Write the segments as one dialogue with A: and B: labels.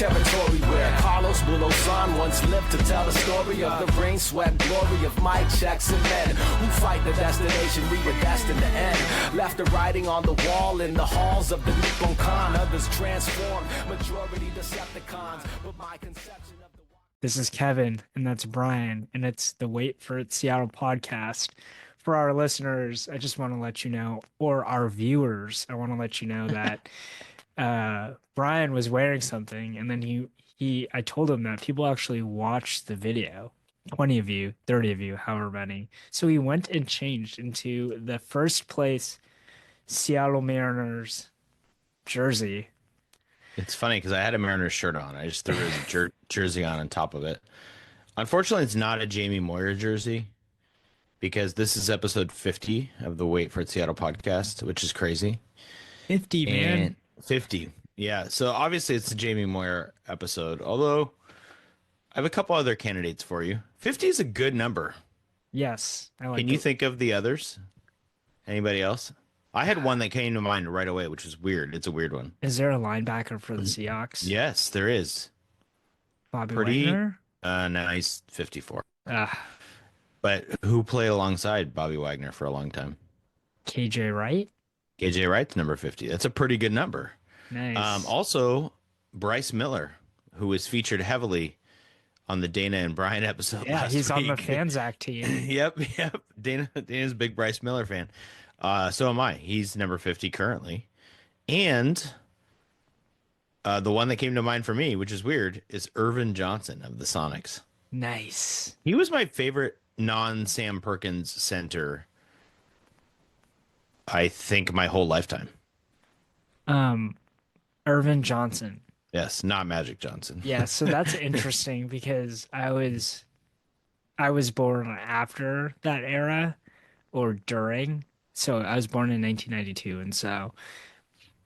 A: territory where Carlos Bulosan once lived to tell the story of the rain, sweat, glory of Mike checks and men who fight the destination we were destined to end. Left the writing on the wall in the halls of the Nippon Khan. Others transformed, majority Decepticons. But my conception of the...
B: This is Kevin, and that's Brian, and it's the Wait for It Seattle podcast. For our listeners, I just want to let you know, or our viewers, I want to let you know that Brian was wearing something, and then I told him that people actually watched the video, 20 of you, 30 of you, however many. So he went and changed into the first place Seattle Mariners jersey.
C: It's funny because I had a Mariners shirt on. I just threw his jersey on top of it. Unfortunately, it's not a Jamie Moyer jersey because this is episode 50 of the Wait for It Seattle podcast, which is crazy.
B: 50, man.
C: And 50. Yeah. So obviously it's a Jamie Moyer episode, although I have a couple other candidates for you. 50 is a good number.
B: Yes.
C: Can you think of the others? Anybody else? I had one that came to mind right away, which was weird. It's a weird one.
B: Is there a linebacker for the Seahawks?
C: Yes, there is.
B: Bobby Wagner?
C: No, he's 54.
B: Ah.
C: But who played alongside Bobby Wagner for a long time?
B: KJ Wright?
C: KJ Wright's number 50. That's a pretty good number.
B: Nice.
C: Also, Bryce Miller, who was featured heavily on the Dana and Brian episode last
B: he's
C: week.
B: on the Fanzac team.
C: Yep. Dana's a big Bryce Miller fan. So am I. He's number 50 currently. And the one that came to mind for me, which is weird, is Ervin Johnson of the Sonics.
B: Nice.
C: He was my favorite non-Sam Perkins center, I think, my whole lifetime.
B: Ervin Johnson.
C: Yes, not Magic Johnson.
B: Yeah, so that's interesting because I was born after that era or during. So I was born in 1992, and so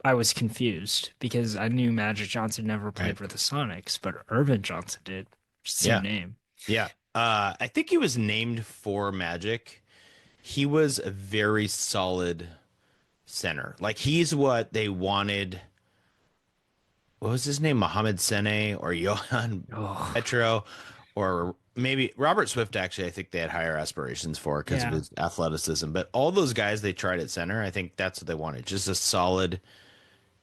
B: I was confused because I knew Magic Johnson never played for the Sonics, but Ervin Johnson did. Same name.
C: Yeah. I think he was named for Magic. He was a very solid center. Like, he's what they wanted. What was his name? Mohamed Sene or Johan Petro, or maybe Robert Swift. Actually, I think they had higher aspirations for because of his athleticism. But all those guys they tried at center, I think that's what they wanted. Just a solid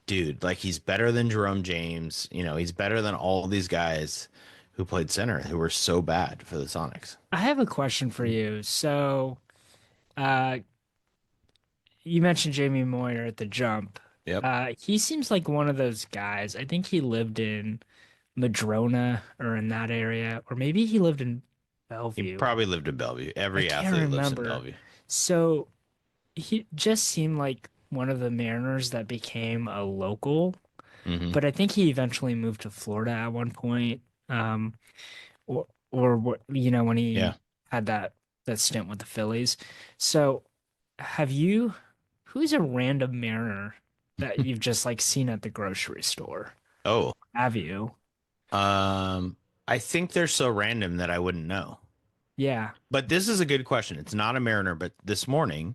C: dude. Like, he's better than Jerome James. You know, he's better than all these guys who played center who were so bad for the Sonics.
B: I have a question for you. So, you mentioned Jamie Moyer at the jump.
C: Yep.
B: He seems like one of those guys. I think he lived in Madrona or in that area, or maybe he lived in Bellevue.
C: He probably lived in Bellevue. Every athlete lives in Bellevue.
B: So he just seemed like one of the Mariners that became a local, but I think he eventually moved to Florida at one point, or when he had that stint with the Phillies. So who's a random Mariner that you've just like seen at the grocery store?
C: Oh,
B: have you?
C: I think they're so random that I wouldn't know.
B: Yeah.
C: But this is a good question. It's not a Mariner, but this morning,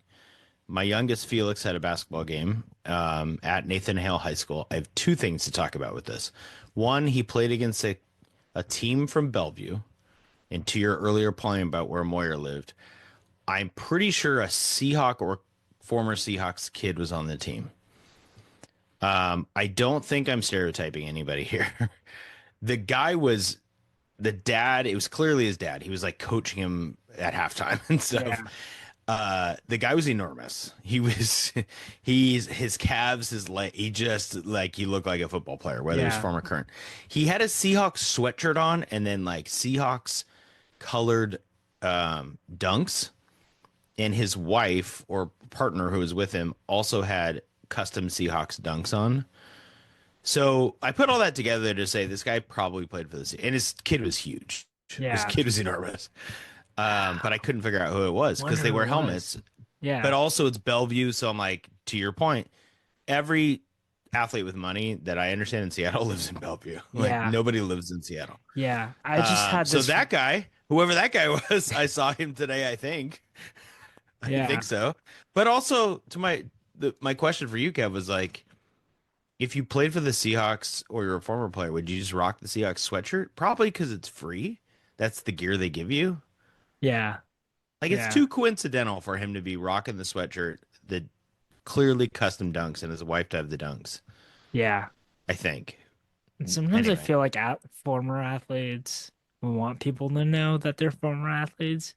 C: my youngest Felix had a basketball game at Nathan Hale High School. I have two things to talk about with this. One, he played against a team from Bellevue. And to your earlier point about where Moyer lived, I'm pretty sure a Seahawk or former Seahawks kid was on the team. I don't think I'm stereotyping anybody here. The guy was the dad. It was clearly his dad. He was like coaching him at halftime and stuff. Yeah. The guy was enormous. His calves, his leg, he just like, he looked like a football player, whether he's former or current. He had a Seahawks sweatshirt on and then like Seahawks colored dunks. And his wife or partner who was with him also had custom Seahawks dunks on. So I put all that together to say this guy probably played for the Seahawks. And his kid was huge. Yeah. His kid was enormous. But I couldn't figure out who it was because they wear helmets.
B: Yeah.
C: But also it's Bellevue. So I'm like, to your point, every athlete with money that I understand in Seattle lives in Bellevue. Like nobody lives in Seattle.
B: Yeah. I just had this.
C: So that guy, whoever that guy was, I saw him today, I think. I think so. But also to my question for you, Kev, was like, if you played for the Seahawks or you're a former player, would you just rock the Seahawks sweatshirt? Probably because it's free. That's the gear they give you.
B: Yeah.
C: Like it's
B: Yeah.
C: too coincidental for him to be rocking the sweatshirt that clearly custom dunks and his wife to have the dunks.
B: Yeah.
C: I think.
B: And sometimes I
C: Anyway.
B: feel like former athletes want people to know that they're former athletes.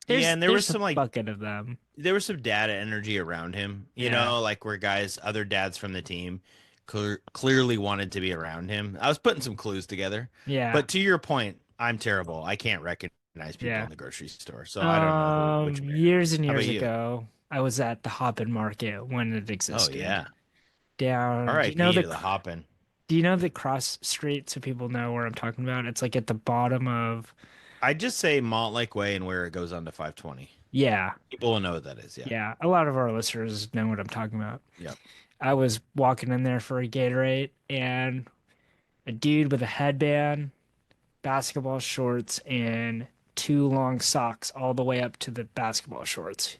C: Yeah,
B: There's
C: and there was
B: there's a
C: some like
B: bucket of them.
C: there was some data energy around him,
B: Yeah.
C: like where guys, other dads from the team clearly wanted to be around him. I was putting some clues together.
B: Yeah.
C: But to your point, I'm terrible. I can't recognize people
B: Yeah.
C: in the grocery store. So I don't know which Mariner.
B: Years and
C: How about
B: years
C: you?
B: ago, I was at the Hoppin Market when it
C: Oh
B: existed.
C: yeah.
B: Down,
C: R.I.P. to the Hoppin'.
B: do you know the cross street so people know where I'm talking about? It's like at the bottom of,
C: I'd just say Montlake Way and where it goes on to 520.
B: yeah.
C: People will know what that is. Yeah.
B: Yeah. A lot of our listeners know what I'm talking about.
C: Yep.
B: I was walking in there for a Gatorade and a dude with a headband, basketball shorts, and two long socks all the way up to the basketball shorts.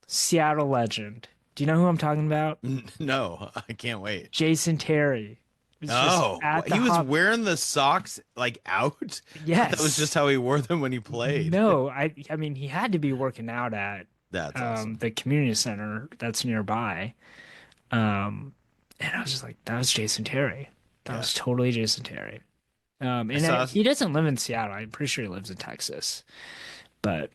B: Seattle legend. Do you know who I'm talking about?
C: No, I can't wait.
B: Jason Terry. It was just
C: Oh,
B: at the
C: he was
B: hop.
C: wearing the socks like out. I thought that was just
B: Yes.
C: how he wore them when he played.
B: No, I mean he had to be working out at
C: That's awesome.
B: the community center that's nearby. And I was just like, that was Jason Terry. That
C: Yeah.
B: was totally Jason Terry.
C: I
B: And
C: saw
B: he doesn't live in Seattle. I'm pretty sure he lives in Texas, but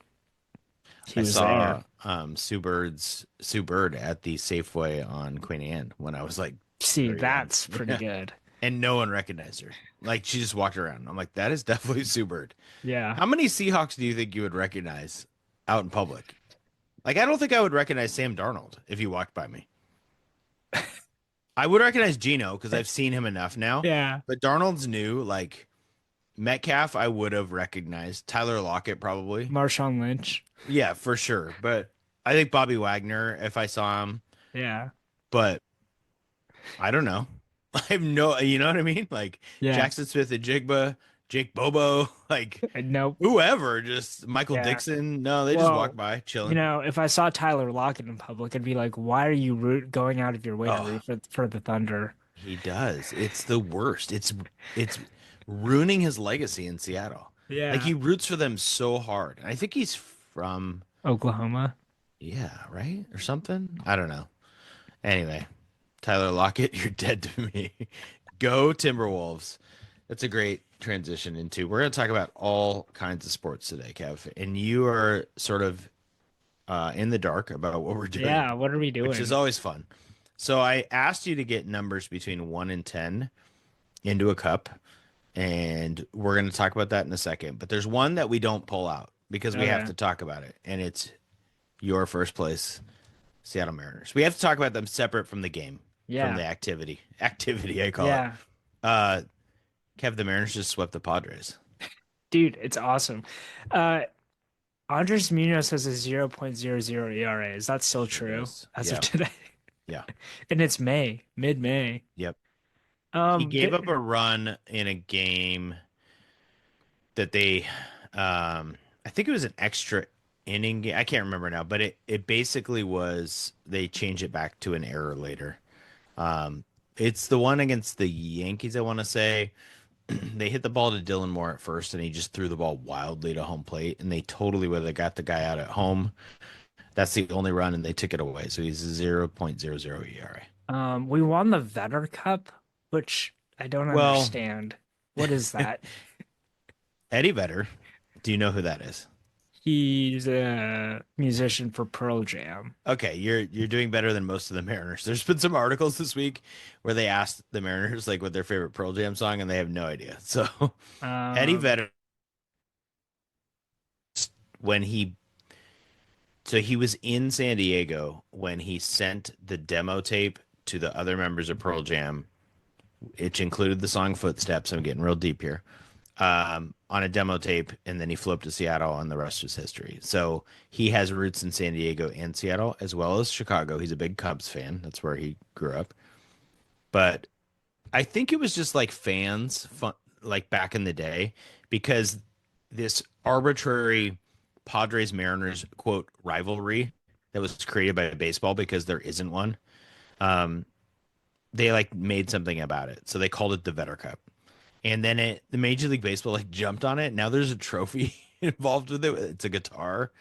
B: he
C: I
B: was there.
C: saw Sue Bird at the Safeway on Queen Anne when I was like
B: See,
C: very young.
B: that's pretty
C: Yeah.
B: good.
C: And no one recognized her. Like she just walked around. I'm like, that is definitely Sue Bird.
B: Yeah.
C: How many Seahawks do you think you would recognize out in public? Like I don't think I would recognize Sam Darnold if you walked by me. I would recognize Gino because I've seen him enough now.
B: Yeah.
C: But Darnold's new. Like Metcalf, I would have recognized. Tyler Lockett, probably.
B: Marshawn Lynch.
C: Yeah, for sure. But I think Bobby Wagner, if I saw him.
B: Yeah.
C: But I don't know. I have no, you know what I mean? Like
B: Yeah.
C: Jackson Smith and Jigba, Jake Bobo, like
B: Nope.
C: whoever, just Michael
B: Yeah.
C: Dixon. No, they just
B: Well,
C: walk by chilling.
B: if I saw Tyler Lockett in public, I'd be like, why are you going out of your way to
C: Oh,
B: root for the Thunder?
C: he does. It's the worst. It's ruining his legacy in Seattle.
B: Yeah.
C: Like he roots for them so hard. And I think he's from
B: Oklahoma.
C: yeah, right? Or something. I don't know. Anyway, Tyler Lockett, you're dead to me. Go Timberwolves. That's a great transition into. We're going to talk about all kinds of sports today, Kev. And you are sort of in the dark about what we're doing.
B: Yeah, what are we doing?
C: Which is always fun. So I asked you to get numbers between 1 and 10 into a cup. And we're going to talk about that in a second. But there's one that we don't pull out because we have
B: Okay.
C: to talk about it. And it's your first place, Seattle Mariners. We have to talk about them separate from the game,
B: Yeah.
C: from the activity. Activity, I call
B: Yeah.
C: it. Kev, the Mariners just swept the Padres.
B: Dude, it's awesome. Andres Munoz has a 0.00 ERA. Is that still true
C: does.
B: as
C: Yeah.
B: of today?
C: Yeah.
B: And it's mid-May.
C: Yep. He gave up a run in a game that they, I think it was an extra inning game. I can't remember now, but it basically was, they changed it back to an error later. It's the one against the Yankees, I want to say. They hit the ball to Dylan Moore at first, and he just threw the ball wildly to home plate, and they totally would have got the guy out at home. That's the only run, and they took it away. So he's a 0.00 ERA.
B: We won the Vedder Cup, which I don't
C: Well-
B: understand. What is that?
C: Eddie Vedder, do you know who that is?
B: He's a musician for Pearl Jam.
C: Okay, you're doing better than most of the Mariners. There's been some articles this week where they asked the Mariners like what their favorite Pearl Jam song, and they have no idea. So Eddie Vedder, when he was in San Diego when he sent the demo tape to the other members of Pearl Jam, which included the song Footsteps. I'm getting real deep here. On a demo tape, and then he flew up to Seattle, and the rest was history. So he has roots in San Diego and Seattle, as well as Chicago. He's a big Cubs fan. That's where he grew up. But I think it was just like fans, fun, like back in the day, because this arbitrary Padres Mariners quote rivalry that was created by baseball because there isn't one. they like made something about it. So they called it the Vedder Cup. And then the Major League Baseball like jumped on it. Now there's a trophy involved with it. It's a guitar.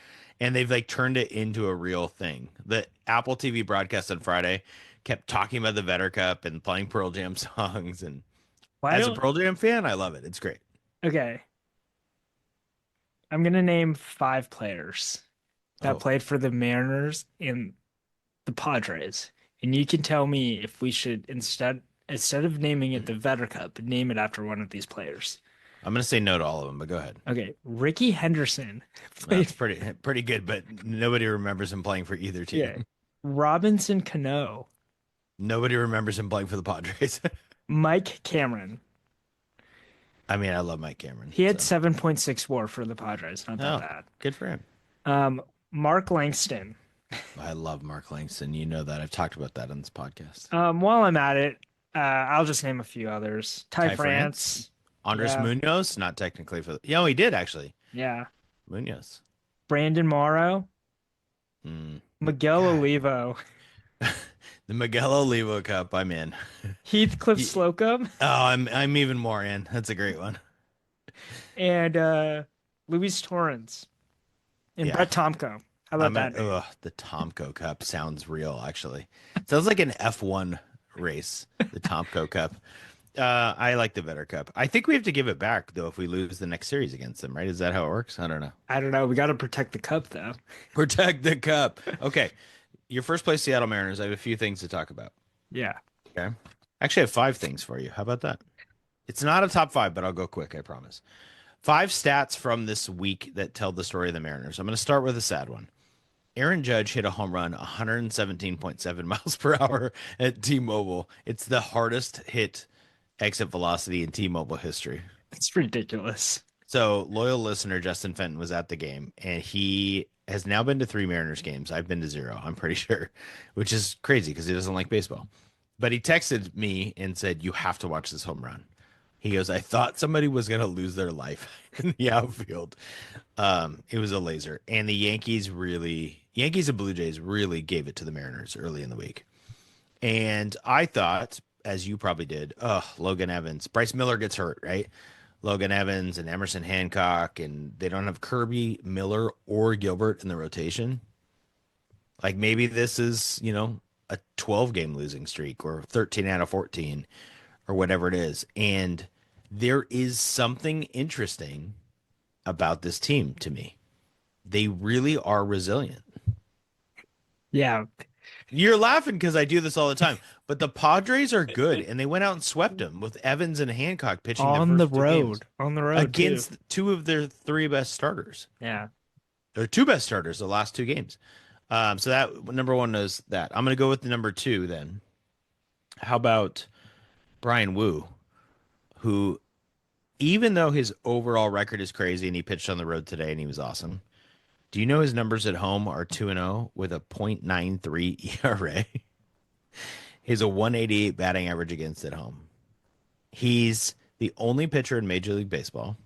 C: And they've like turned it into a real thing. The Apple TV broadcast on Friday kept talking about the Vedder Cup and playing Pearl Jam songs. And
B: Why
C: as a
B: don't
C: Pearl Jam fan, I love it. It's great.
B: Okay. I'm gonna name 5 players that
C: Oh,
B: played for the Mariners and the Padres. And you can tell me if we should instead of naming it the Vedder Cup, name it after one of these players.
C: I'm gonna say no to all of them, but go ahead.
B: Okay, Ricky Henderson
C: That's
B: played.
C: pretty good, but nobody remembers him playing for either
B: Yeah.
C: team.
B: Robinson Cano,
C: Nobody remembers him playing for the Padres.
B: Mike Cameron.
C: I mean, I love Mike Cameron.
B: He had
C: So.
B: 7.6 WAR for the Padres. Not that
C: Oh,
B: bad.
C: good for him.
B: Mark Langston.
C: I love Mark Langston. You know that. I've talked about that on this podcast.
B: While I'm at it, I'll just name a few others. Ty
C: Ty
B: France.
C: Andres
B: Yeah.
C: Munoz, not technically for the. Yeah, he did actually.
B: Yeah.
C: Munoz.
B: Brandon Morrow.
C: Hmm.
B: Miguel
C: God.
B: Olivo.
C: The Miguel Olivo Cup. I'm in.
B: Heathcliff
C: Ye-
B: Slocum.
C: Oh, I'm even more in. That's a great one.
B: And Luis Torrens. And
C: Yeah.
B: Brett Tomko. How about that?
C: Ugh, the Tomco Cup sounds real, actually. Sounds like an F1 race, the Tomco Cup. I like the Vedder Cup. I think we have to give it back, though, if we lose the next series against them, right? Is that how it works? I don't know.
B: I don't know. We got to protect the cup, though.
C: Protect the cup. Okay. Your first place, Seattle Mariners. I have a few things to talk about.
B: Yeah.
C: Okay. Actually, I have 5 things for you. How about that? It's not a top 5, but I'll go quick, I promise. 5 stats from this week that tell the story of the Mariners. I'm going to start with a sad one. Aaron Judge hit a home run 117.7 miles per hour at T-Mobile. It's the hardest hit exit velocity in T-Mobile history.
B: It's ridiculous.
C: So loyal listener Justin Fenton was at the game, and he has now been to 3 Mariners games. I've been to 0, I'm pretty sure, which is crazy because he doesn't like baseball. But he texted me and said, "You have to watch this home run." He goes, "I thought somebody was going to lose their life in the outfield." It was a laser. And the Yankees and Blue Jays really gave it to the Mariners early in the week. And I thought, as you probably did, Logan Evans. Bryce Miller gets hurt, right? Logan Evans and Emerson Hancock, and they don't have Kirby, Miller, or Gilbert in the rotation. Like maybe this is, a 12-game losing streak or 13 out of 14 or whatever it is. And there is something interesting about this team to me. They really are resilient.
B: Yeah.
C: You're laughing because I do this all the time, but the Padres are good, and they went out and swept them with Evans and Hancock pitching
B: On the
C: first 2 games
B: road. On the road.
C: against
B: too.
C: 2 of their 3 best starters.
B: Yeah.
C: Or 2 best starters the last 2 games. So that number 1 is that. I'm going to go with the number 2 then. How about Brian Wu, who, even though his overall record is crazy and he pitched on the road today and he was awesome, do you know his numbers at home are 2-0 with a .93 ERA? He has a 188 batting average against at home. He's the only pitcher in Major League Baseball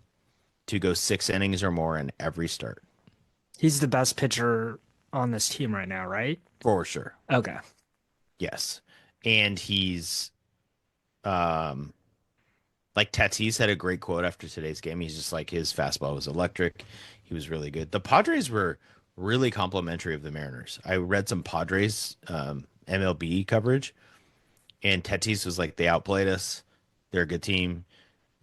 C: to go 6 innings or more in every start.
B: He's the best pitcher on this team right now, right?
C: For sure.
B: Okay.
C: Yes. And he's like Tatis had a great quote after today's game. He's just like, his fastball was electric. He was really good. The Padres were really complimentary of the Mariners. I read some Padres MLB coverage, and Tatis was like, they outplayed us. They're a good team.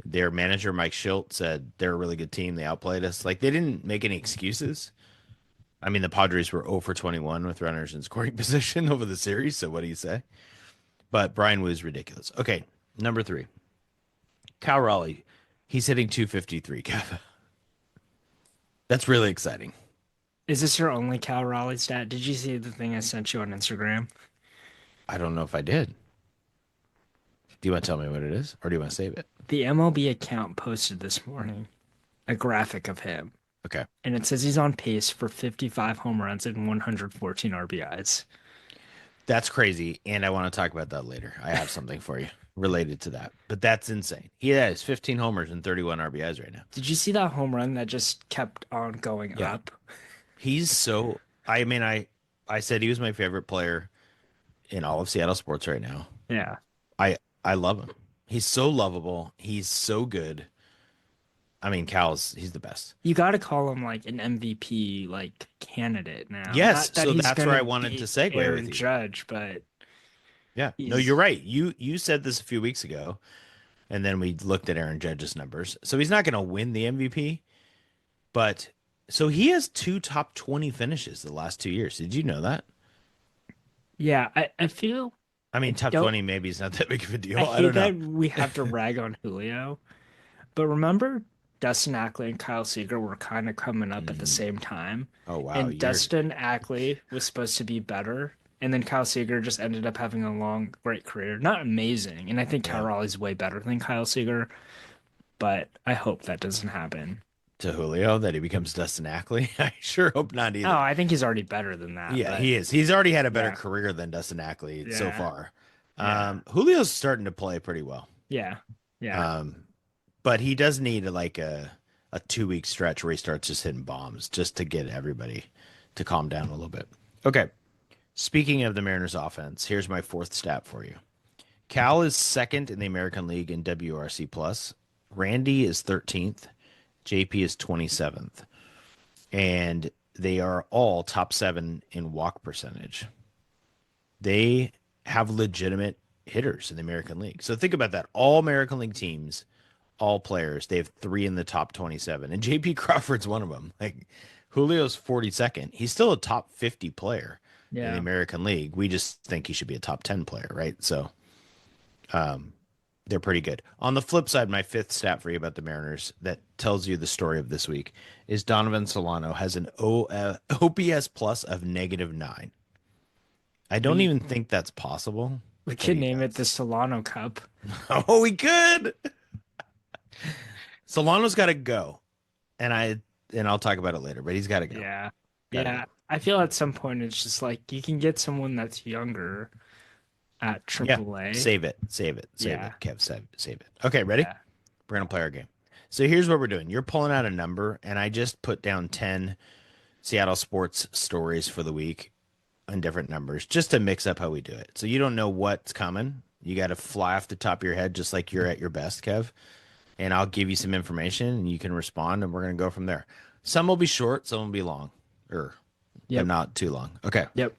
C: Their manager, Mike Schilt, said they're a really good team. They outplayed us. Like, they didn't make any excuses. I mean, the Padres were 0 for 21 with runners in scoring position over the series. So what do you say? But Brian Wu is ridiculous. Okay, number 3. Cal Raleigh. He's hitting 253, Kev. That's really exciting.
B: Is this your only Cal Raleigh stat? Did you see the thing I sent you on Instagram?
C: I don't know if I did. Do you want to tell me what it is, or do you want to save it?
B: The MLB account posted this morning a graphic of him,
C: Okay.
B: and it says he's on pace for 55 home runs and 114 RBIs.
C: That's crazy, and I want to talk about that later. I have something for you related to that, but that's insane. He has 15 homers and 31 RBIs right now.
B: Did you see that home run that just kept on going
C: Yeah.
B: up?
C: He's so. I said he was my favorite player in all of Seattle sports right now.
B: Yeah.
C: I love him. He's so lovable. He's so good. I mean, he's the best.
B: You got to call him like an MVP like candidate now.
C: Yes,
B: Not that
C: so
B: he's
C: that's where I
B: gonna
C: wanted to
B: beat
C: segue with
B: Aaron
C: you.
B: Judge, but
C: Yeah. No, you're
B: he's
C: right. You said this a few weeks ago, and then we looked at Aaron Judge's numbers. So he's not going to win the MVP, but so he has two top 20 finishes the last 2 years. Did you know that?
B: yeah. I feel
C: I mean,
B: I
C: top
B: don't
C: 20 maybe is not that big of a
B: I
C: deal. I
B: hate
C: don't know.
B: that we have to rag on Julio, but remember Dustin Ackley and Kyle Seager were kind of coming up at the
C: Mhm.
B: same time,
C: Oh wow,
B: and
C: you're
B: Dustin Ackley was supposed to be better, and then Kyle Seager just ended up having a long, great career. Not amazing, and I think Kyle
C: yeah.
B: Raleigh's way better than Kyle Seager, but I hope that doesn't happen.
C: To Julio that he becomes Dustin Ackley. I sure hope not
B: Oh,
C: either.
B: I think he's already better than that,
C: Yeah,
B: but
C: he is. He's already had a better
B: yeah,
C: career than Dustin Ackley so
B: yeah,
C: far.
B: yeah,
C: Julio's starting to play pretty well.
B: yeah, yeah.
C: Um, but he does need like a 2 week stretch where he starts just hitting bombs just to get everybody to calm down a little bit. Okay. Speaking of the Mariners offense, here's my fourth stat for you. Cal is second in the American League in WRC plus. Randy is 13th. JP is 27th. And they are all top 7 in walk percentage. They have legitimate hitters in the American League. So think about that. All American League teams, all players, they have 3 in the top 27. And JP Crawford's one of them. Like Julio's 42nd. He's still a top 50 player in the
B: Yeah.
C: American League. We just think he should be a top 10 player, right? So they're pretty good. On the flip side, my fifth stat for you about the Mariners that tells you the story of this week is Donovan Solano has an OPS plus of -9. I don't
B: We
C: even think that's possible,
B: we
C: but
B: could
C: he
B: name it the
C: does.
B: Solano Cup.
C: Oh, we could. Solano's got to go, and I'll talk about it later. But he's got to go.
B: Yeah.
C: Got to go.
B: Yeah. I feel at some point it's just like you can get someone that's younger at
C: Yeah,
B: AAA.
C: save it, save it, save
B: Yeah.
C: it, Kev, save it. Okay, ready?
B: Yeah.
C: We're gonna play our game. So here's what we're doing. You're pulling out a number, and I just put down 10 Seattle sports stories for the week on different numbers just to mix up how we do it. So you don't know what's coming. You got to fly off the top of your head just like you're at your best, Kev. And I'll give you some information and you can respond and we're going to go from there. Some will be short, some will be long, but
B: Yep.
C: not too long. Okay.
B: Yep.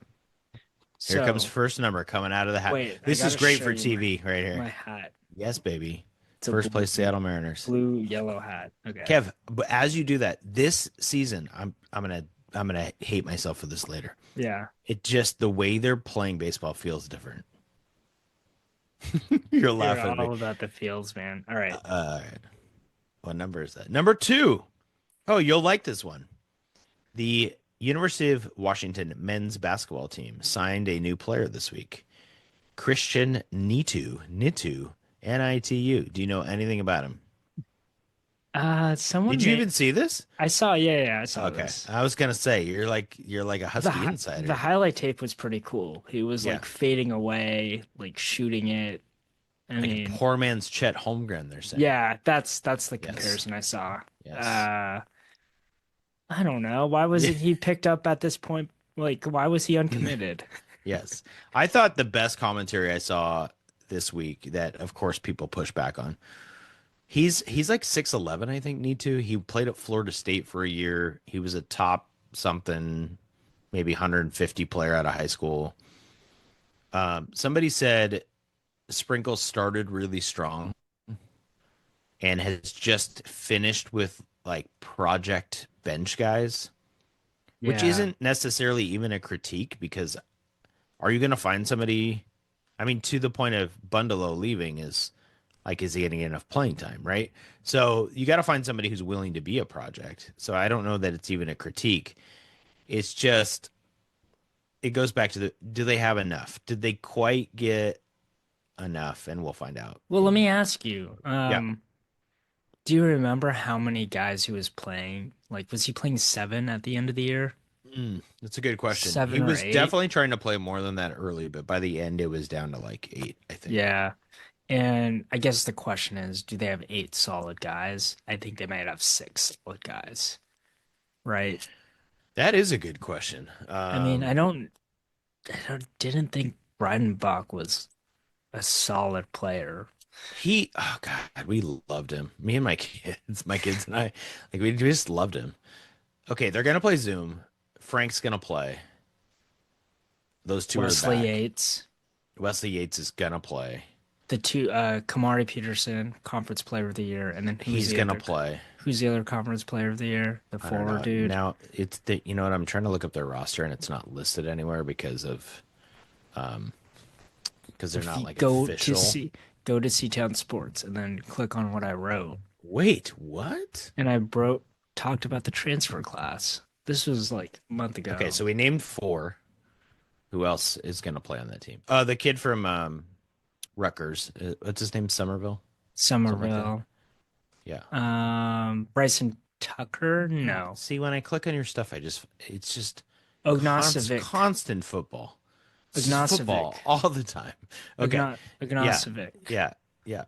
C: Here comes
B: So
C: first number coming out of the hat.
B: wait, I
C: This is
B: gotta
C: great
B: show
C: for
B: you
C: TV right here.
B: my hat.
C: Yes, baby.
B: It's a
C: First place Seattle Mariners.
B: blue yellow hat. Okay.
C: Kev, but as you do that, this season, I'm gonna hate myself for this later.
B: Yeah.
C: It just the way they're playing baseball feels different. You're
B: You're
C: laughing at
B: all
C: me.
B: about the fields, man. All right.
C: What number is that? Number 2. Oh, you'll like this one. The University of Washington men's basketball team signed a new player this week. Christian Nitu, Nitu. Do you know anything about him?
B: Someone
C: Did you even see this?
B: I saw, yeah, I saw
C: Okay.
B: this.
C: I was gonna say you're like a
B: The
C: Husky
B: hi-
C: insider.
B: the highlight tape was pretty cool. He was
C: Yeah.
B: like fading away, like shooting it. I
C: Like
B: mean,
C: poor man's Chet Holmgren, they're saying.
B: yeah, that's the
C: Yes.
B: comparison I saw.
C: Yes.
B: I don't know. Why wasn't he picked up at this point? Like, why was he uncommitted?
C: Yes. I thought the best commentary I saw this week that of course people push back on. He's like 6'11", I think, need to. He played at Florida State for a year. He was a top something, maybe 150 player out of high school. Somebody said Sprinkle started really strong and has just finished with like project bench guys, which
B: Yeah.
C: isn't necessarily even a critique because are you going to find somebody? I mean, to the point of Bundalo leaving is like, is he getting enough playing time, right? So you got to find somebody who's willing to be a project. So I don't know that it's even a critique. It's just, it goes back to do they have enough? Did they quite get enough? And we'll find out.
B: Well, let me ask you.
C: Yeah.
B: Do you remember how many guys he was playing? Like, was he playing 7 at the end of the year?
C: That's a good question.
B: 7
C: He
B: or
C: was
B: 8?
C: definitely trying to play more than that early, but by the end, it was down to like 8, I think.
B: Yeah. And I guess the question is, do they have 8 solid guys? I think they might have 6 solid guys, right?
C: That is a good question.
B: I mean, I didn't think Breidenbach was a solid player.
C: Oh God, we loved him. Me and my kids and I, like we just loved him. Okay, they're gonna play Zoom. Frank's gonna play. Those two are
B: Wesley
C: back.
B: Yates,
C: Wesley Yates is gonna play.
B: the two Kamari Peterson, conference player of the year, and then
C: He's gonna play.
B: who's the other conference player of the year? The
C: I don't
B: forward
C: know.
B: dude.
C: Now it's the you know what I'm trying to look up their roster and it's not listed anywhere because they're
B: If
C: not
B: you
C: like
B: go
C: official.
B: to see go to C-Town Sports and then click on what I wrote.
C: Wait, what?
B: And I talked about the transfer class. This was like a month ago.
C: Okay, so we named four. Who else is gonna play on that team? The kid from Rutgers. What's his name? Somerville. Something like that.
B: Somerville.
C: Yeah.
B: Bryson Tucker? No.
C: See, when I click on your stuff, it's just
B: Ognosovic.
C: constant football. It's just
B: Ognosovic.
C: football all the time. Okay.
B: Ognosovic.
C: Yeah.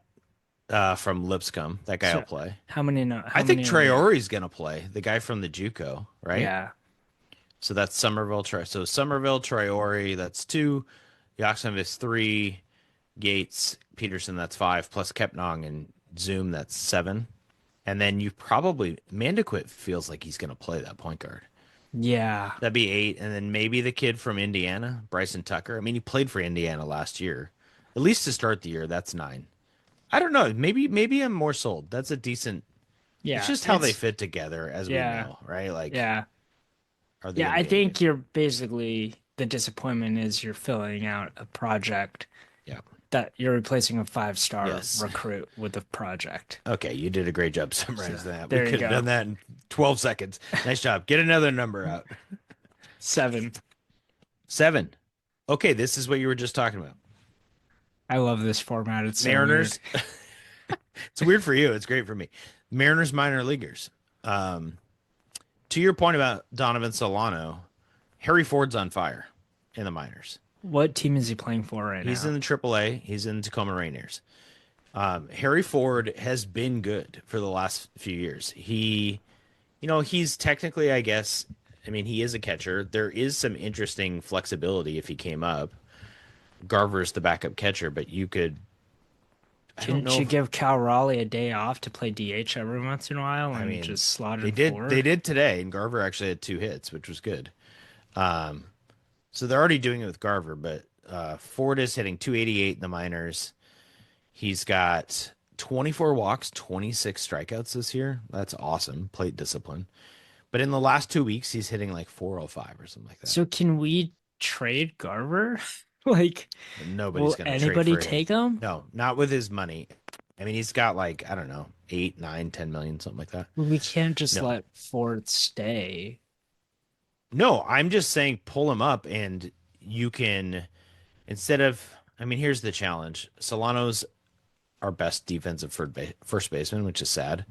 C: From Lipscomb, that guy will play.
B: How many?
C: I think Traore's gonna play. The guy from the JUCO, right?
B: Yeah.
C: So that's Somerville. So Somerville, Traore, that's two. Yaxham is three. Gates, Peterson, that's five. Plus Kepnong and Zoom, that's seven. And then you probably Mandequit feels like he's gonna play that point guard.
B: Yeah.
C: That'd be eight. And then maybe the kid from Indiana, Bryson Tucker. I mean, he played for Indiana last year. At least to start the year, that's nine. I don't know. Maybe I'm more sold. That's a decent.
B: Yeah.
C: It's just how they fit together, as we know, right? Like,
B: yeah.
C: Are they
B: I think you're basically the disappointment is you're filling out a project.
C: Yeah.
B: That you're replacing a 5-star
C: Yes.
B: recruit with a project.
C: Okay, you did a great job summarizing that.
B: There
C: We
B: you
C: could have
B: go.
C: done that in 12 seconds. Nice job. Get another number out.
B: 7.
C: 7. Okay, this is what you were just talking about.
B: I love this format. It's so
C: Mariners.
B: weird.
C: It's weird for you. It's great for me. Mariners minor leaguers. To your point about Donovan Solano, Harry Ford's on fire in the minors.
B: What team is he playing for right now?
C: He's in the AAA. He's in Tacoma Rainiers. Harry Ford has been good for the last few years. He's technically, I guess, I mean, he is a catcher. There is some interesting flexibility if he came up. Garver's the backup catcher, but you could.
B: Didn't you give Cal Raleigh a day off to play DH every once in a while and just slot it forward?
C: They did today, and Garver actually had 2 hits, which was good. So they're already doing it with Garver, but Ford is hitting 288 in the minors. He's got 24 walks, 26 strikeouts this year. That's awesome. Plate discipline. But in the last 2 weeks, he's hitting like 405 or something like that.
B: So can we trade Garver? Like,
C: nobody's going to trade
B: anybody
C: for him.
B: take him?
C: No, not with his money. I mean, he's got like, I don't know, 8, 9, 10 million, something like that.
B: We can't just let Ford stay.
C: No, I'm just saying pull him up and you can, instead of, I mean, here's the challenge. Solano's our best defensive first baseman, which is sad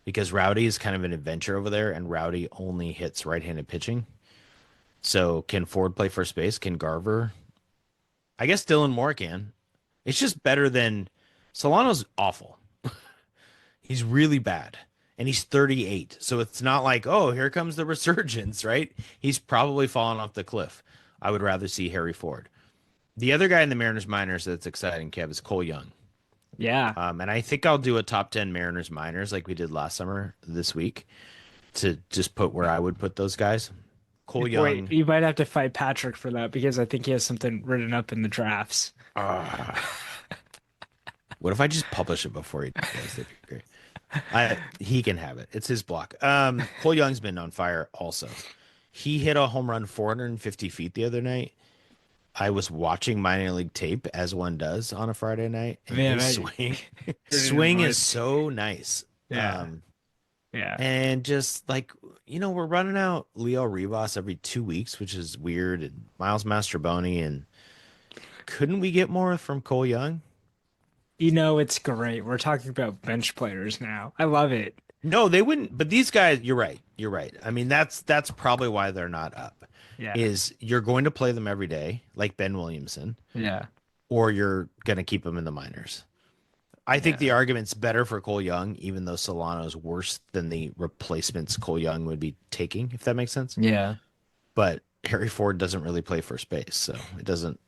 C: because Rowdy is kind of an adventure over there and Rowdy only hits right-handed pitching. So can Ford play first base? Can Garver? I guess Dylan Moore can. It's just better than Solano's awful. He's really bad. And he's 38. So it's not like, oh, here comes the resurgence, right? He's probably fallen off the cliff. I would rather see Harry Ford. The other guy in the Mariners minors that's exciting, Kev, is Cole Young.
B: Yeah.
C: And I think I'll do a top 10 Mariners minors like we did last summer this week to just put where I would put those guys. Cole Young.
B: Wait, you might have to fight Patrick for that because I think he has something written up in the drafts.
C: What if I just publish it before he does? That'd be great. He can have it. It's his block. Cole Young's been on fire also. He hit a home run 450 feet the other night. I was watching minor league tape as one does on a Friday night. And his swing is so nice.
B: Yeah. Yeah.
C: And just like, we're running out Leo Rivas every 2 weeks, which is weird. And Miles Mastroboni. And couldn't we get more from Cole Young?
B: It's great. We're talking about bench players now. I love it.
C: No, they wouldn't. But these guys, you're right. You're right. I mean, that's probably why they're not up.
B: Yeah.
C: Is you're going to play them every day, like Ben Williamson.
B: Yeah.
C: Or you're going to keep them in the minors. I think the argument's better for Cole Young, even though Solano's worse than the replacements Cole Young would be taking, if that makes sense.
B: Yeah.
C: But Harry Ford doesn't really play first base, so it doesn't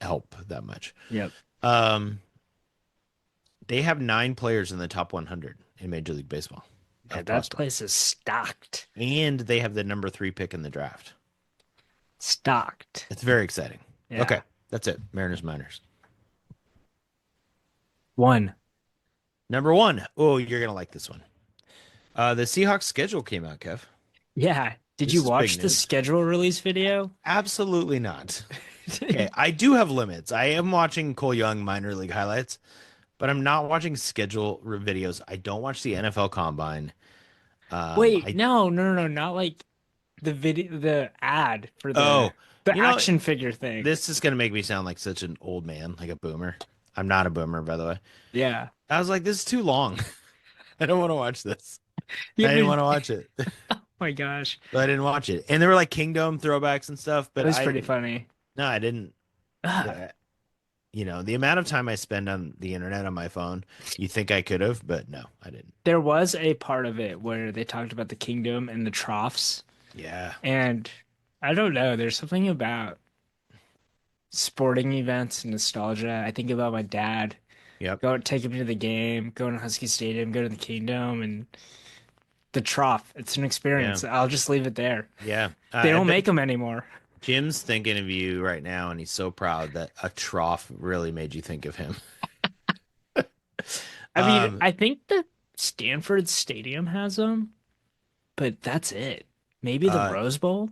C: help that much.
B: Yep.
C: Um, they have 9 players in the top 100 in Major League Baseball
B: Yeah,
C: of
B: that
C: prospects,
B: place is stocked.
C: and they have the number 3 pick in the draft.
B: Stocked.
C: It's very exciting.
B: Yeah.
C: Okay, that's it. Mariners minors.
B: One.
C: Number 1. Oh, you're gonna like this one. The Seahawks schedule came out, Kev.
B: Yeah. Did
C: This
B: you
C: is big
B: watch the
C: news.
B: schedule release video?
C: Absolutely not. Okay, I do have limits. I am watching Cole Young minor league highlights, but I'm not watching schedule videos. I don't watch the NFL Combine.
B: Wait,
C: I
B: no, no, no, no, not like the video, the ad for
C: oh,
B: the
C: you know,
B: action figure thing.
C: this is gonna make me sound like such an old man, like a boomer. I'm not a boomer, by the way.
B: Yeah.
C: I was like, this is too long. I don't want to watch this.
B: You
C: I didn't
B: haven't-
C: want to watch it,
B: oh my gosh.
C: but I didn't watch it. And there were like Kingdom throwbacks and stuff,
B: It
C: but
B: was pretty funny.
C: no, I didn't.
B: Ah,
C: You know, the amount of time I spend on the internet on my phone, you think I could have, but no, I didn't.
B: there was a part of it where they talked about the kingdom and the troughs,
C: Yeah.
B: and I don't know, there's something about sporting events and nostalgia. I think about my dad.
C: Yep.
B: Go take him to the game, go to Husky Stadium, go to the Kingdom, and the trough. It's an experience. I'll just leave it there.
C: Yeah.
B: They
C: I
B: don't
C: bet
B: make them anymore.
C: Jim's thinking of you right now, and he's so proud that a trough really made you think of him.
B: I mean,
C: Um,
B: I think the Stanford Stadium has them, but that's it. Maybe the
C: Uh,
B: Rose Bowl?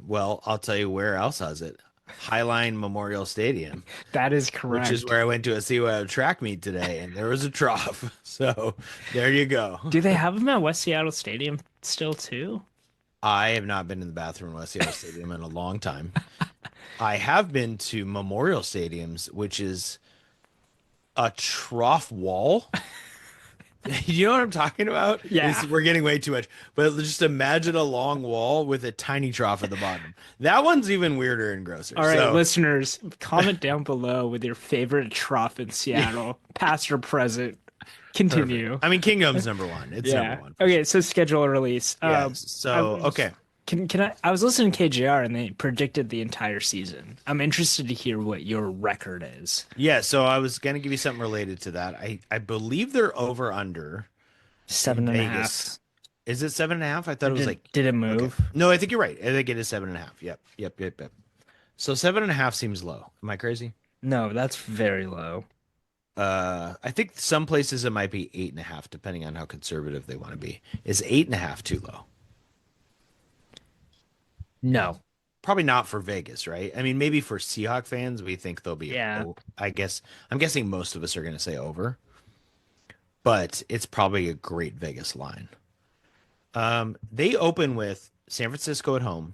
C: well, I'll tell you where else has it. Highline Memorial Stadium,
B: That is
C: which is
B: correct.
C: where I went to a CYO track meet today, and there was a trough. So there you go.
B: Do they have them at West Seattle Stadium still too?
C: I have not been in the bathroom in West Seattle Stadium in a long time. I have been to Memorial Stadiums, which is a trough wall. You know what I'm talking about?
B: Yeah.
C: We're getting way too much. But just imagine a long wall with a tiny trough at the bottom. That one's even weirder and grosser.
B: All right,
C: So,
B: listeners, comment down below with your favorite trough in Seattle, past or present. Continue.
C: I mean, Kingdom's number 1. It's
B: Yeah.
C: number 1. For
B: Okay, so schedule release.
C: sure. Yes. So,
B: was-
C: okay.
B: Can I was listening to KJR and they predicted the entire season. I'm interested to hear what your record is.
C: Yeah. So I was going to give you something related to that. I believe they're over under
B: 7.5.
C: Vegas. Is it 7.5? I thought it was like.
B: Did it
C: Okay.
B: move?
C: No, I think you're right. I think it is 7.5. Yep. So 7.5 seems low. Am I crazy?
B: No, that's very low.
C: I think some places it might be 8.5, depending on how conservative they want to be. Is 8.5 too low?
B: No.
C: Probably not for Vegas, right? I mean, maybe for Seahawk fans, we think they'll be.
B: Yeah.
C: I guess I'm guessing most of us are going to say over, but it's probably a great Vegas line. They open with San Francisco at home,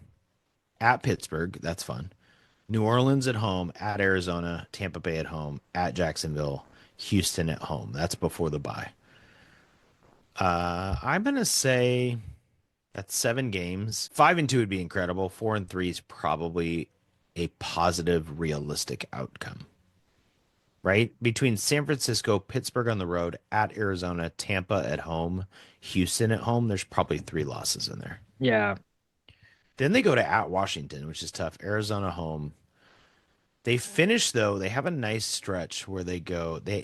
C: at Pittsburgh. That's fun. New Orleans at home, at Arizona, Tampa Bay at home, at Jacksonville, Houston at home. That's before the bye. I'm gonna say that's 7 games. 5-2 would be incredible. 4-3 is probably a positive, realistic outcome. Right? Between San Francisco, Pittsburgh on the road, at Arizona, Tampa at home, Houston at home, there's probably 3 losses in there.
B: Yeah.
C: Then they go to at Washington, which is tough. Arizona home. They finish though. They have a nice stretch where they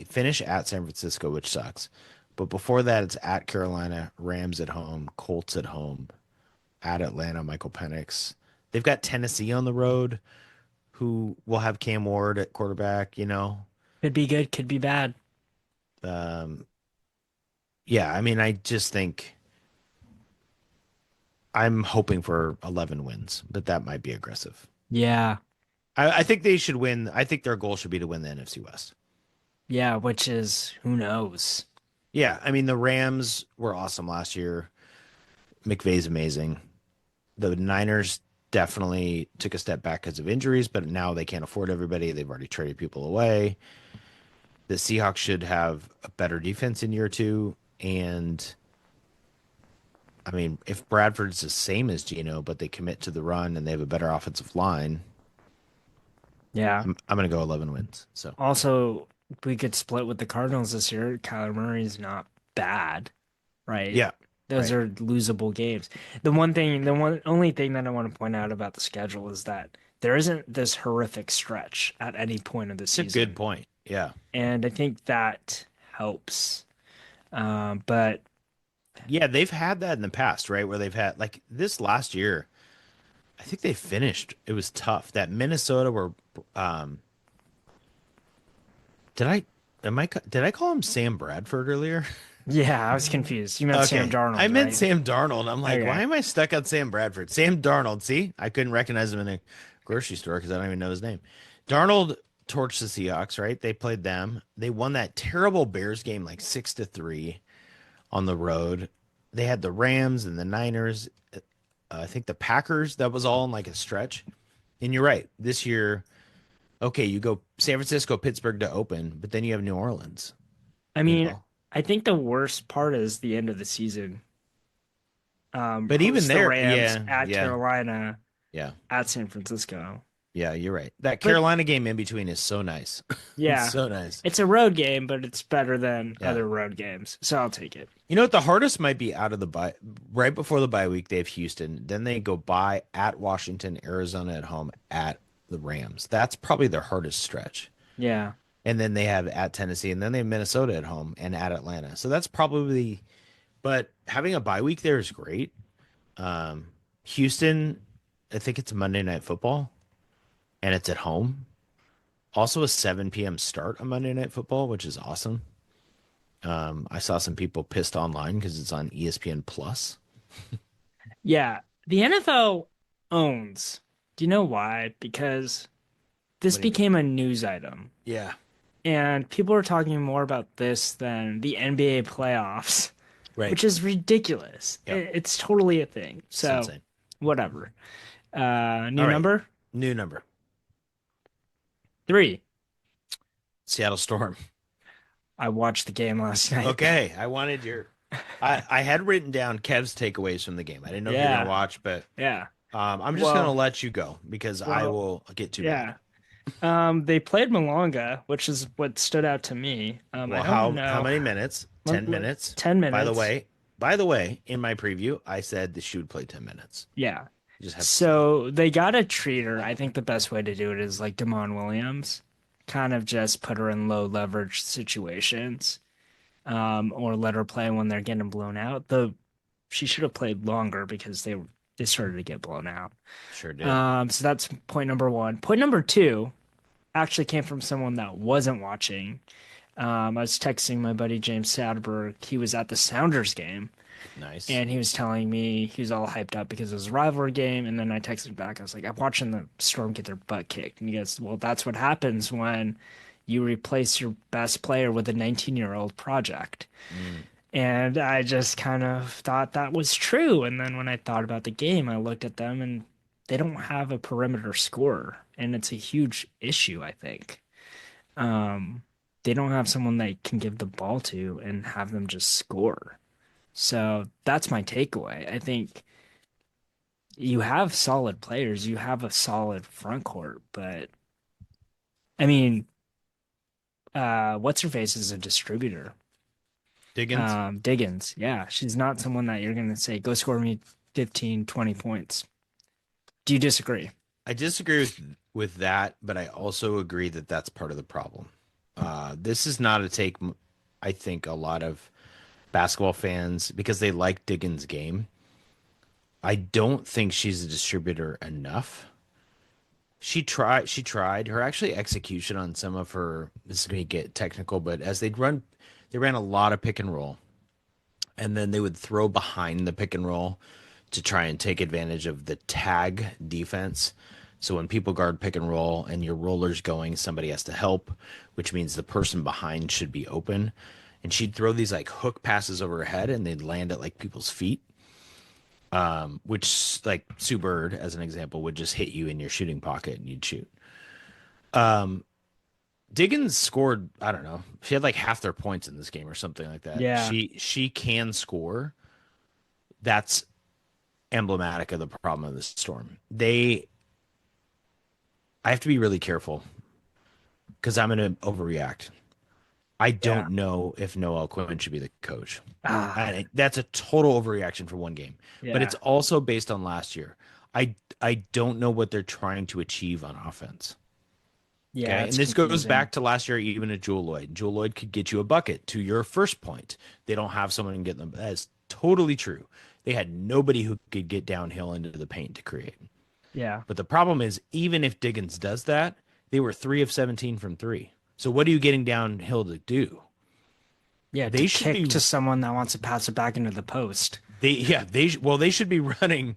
C: finish at San Francisco, which sucks. But before that, it's at Carolina, Rams at home, Colts at home, at Atlanta, Michael Penix. They've got Tennessee on the road, who will have Cam Ward at quarterback. You know,
B: Could be good, could be bad.
C: yeah. I mean, I just think I'm hoping for 11 wins, but that might be aggressive.
B: Yeah.
C: I think they should win. I think their goal should be to win the NFC West.
B: Yeah, which is who knows.
C: Yeah, I mean the Rams were awesome last year. McVay's amazing. The Niners definitely took a step back because of injuries, but now they can't afford everybody. They've already traded people away. The Seahawks should have a better defense in year 2, and I mean if Bradford's the same as Geno, but they commit to the run and they have a better offensive line,
B: Yeah.
C: I'm going to go 11 wins. So
B: Also, we could split with the Cardinals this year. Kyler Murray's not bad, right?
C: yeah,
B: Those
C: right.
B: are losable games. The only thing that I want to point out about the schedule is that there isn't this horrific stretch at any point of the
C: It's a good
B: season.
C: point. Yeah.
B: And I think that helps. But
C: Yeah, they've had that in the past, right? Where they've had like this last year, I think they finished. It was tough. That Minnesota were um did I did I call him Sam Bradford earlier?
B: yeah, I was confused. You meant Sam
C: Okay. I
B: Darnold,
C: meant
B: right?
C: Sam Darnold. I'm like,
B: Okay.
C: why am I stuck on Sam Bradford? Sam Darnold. See? I couldn't recognize him in a grocery store because I don't even know his name. Darnold torched the Seahawks, right? They played them. They won that terrible Bears game like 6-3 on the road. They had the Rams and the Niners. I think the Packers. That was all in like a stretch. And you're right. This year, okay, you go San Francisco, Pittsburgh to open, but then you have New Orleans,
B: I
C: you
B: mean,
C: know.
B: I think the worst part is the end of the season.
C: But even
B: Host the
C: there,
B: Rams
C: yeah,
B: at
C: yeah,
B: Carolina,
C: yeah.
B: at San Francisco.
C: Yeah, you're right. That
B: But
C: Carolina game in between is so nice. It's
B: yeah,
C: so nice.
B: it's a road game, but it's better than
C: Yeah.
B: other road games. So I'll take it.
C: You know what? The hardest might be out of the bye. Right before the bye week, they have Houston. Then they go by at Washington, Arizona at home, at the Rams. That's probably their hardest stretch.
B: Yeah.
C: And then they have at Tennessee, and then they have Minnesota at home and at Atlanta. So that's probably, but having a bye week there is great. Houston, I think it's Monday Night Football, and it's at home. Also a 7 p.m. start on Monday Night Football, which is awesome. I saw some people pissed online because it's on ESPN Plus.
B: Yeah. The NFL owns. Do you know why? Because this
C: What do you mean?
B: became a news item.
C: Yeah,
B: And people are talking more about this than the NBA playoffs,
C: right.
B: which is ridiculous.
C: Yep.
B: It's totally a thing.
C: It's
B: So,
C: insane.
B: whatever. New
C: All right.
B: number
C: New number.
B: 3.
C: Seattle Storm.
B: I watched the game last night.
C: Okay. I wanted your I had written down Kev's takeaways from the game. I didn't know if you were
B: Yeah.
C: gonna watch, but
B: Yeah.
C: I'm just gonna
B: Well,
C: let you go because I
B: well,
C: will get too
B: yeah.
C: bad.
B: They played Malonga, which is what stood out to me.
C: Well,
B: I don't
C: how
B: know.
C: many minutes? 10 minutes.
B: 10
C: By the
B: minutes.
C: way, by the way, in my preview, I said that she would play 10 minutes.
B: Yeah.
C: You just have to see it.
B: So they got to treat her. I think the best way to do it is like Damon Williams, kind of just put her in low leverage situations, or let her play when they're getting blown out. She should have played longer because they started to get blown out.
C: Sure did.
B: So that's point number 1. Point number 2 actually came from someone that wasn't watching. I was texting my buddy James Sadberg. He was at the Sounders game.
C: Nice.
B: And he was telling me he was all hyped up because it was a rivalry game. And then I texted back. I was like, I'm watching the Storm get their butt kicked. And he goes, well, that's what happens when you replace your best player with a 19-year-old project.
C: Mm.
B: And I just kind of thought that was true. And then when I thought about the game, I looked at them and they don't have a perimeter scorer. And it's a huge issue, I think. They don't have someone they can give the ball to and have them just score. So that's my takeaway. I think you have solid players, you have a solid front court, but I mean, what's her face is a distributor.
C: Diggins?
B: Diggins, yeah, she's not someone that you're gonna say, go score me 15, 20 points. Do you disagree?
C: I disagree with that, but I also agree that that's part of the problem. This is not a take. I think a lot of basketball fans, because they like Diggins' game, I don't think she's a distributor enough. She tried her actually execution on some of her. This is going to get technical, but as they ran a lot of pick and roll, and then they would throw behind the pick and roll to try and take advantage of the tag defense. So when people guard pick and roll and your roller's going, somebody has to help, which means the person behind should be open. And she'd throw these like hook passes over her head and they'd land at like people's feet. Which like Sue Bird, as an example, would just hit you in your shooting pocket and you'd shoot. Diggins scored, I don't know, she had like half their points in this game or something like that.
B: Yeah.
C: She can score. That's emblematic of the problem of the Storm. I have to be really careful because I'm going to overreact. I don't know if Noel Quinn should be the coach. That's a total overreaction for one game. But
B: Yeah.
C: it's also based on last year. I don't know what they're trying to achieve on offense.
B: Yeah,
C: Okay.
B: it's
C: And this goes
B: confusing.
C: back to last year, even at Jewel Lloyd. Jewel Lloyd could get you a bucket to your first point. They don't have someone who can get them. That's totally true. They had nobody who could get downhill into the paint to create.
B: Yeah.
C: But the problem is, even if Diggins does that, they were 3 of 17 from three. So what are you getting downhill to do?
B: Yeah, to
C: They should
B: kick
C: be
B: to someone that wants to pass it back into the post.
C: they should be running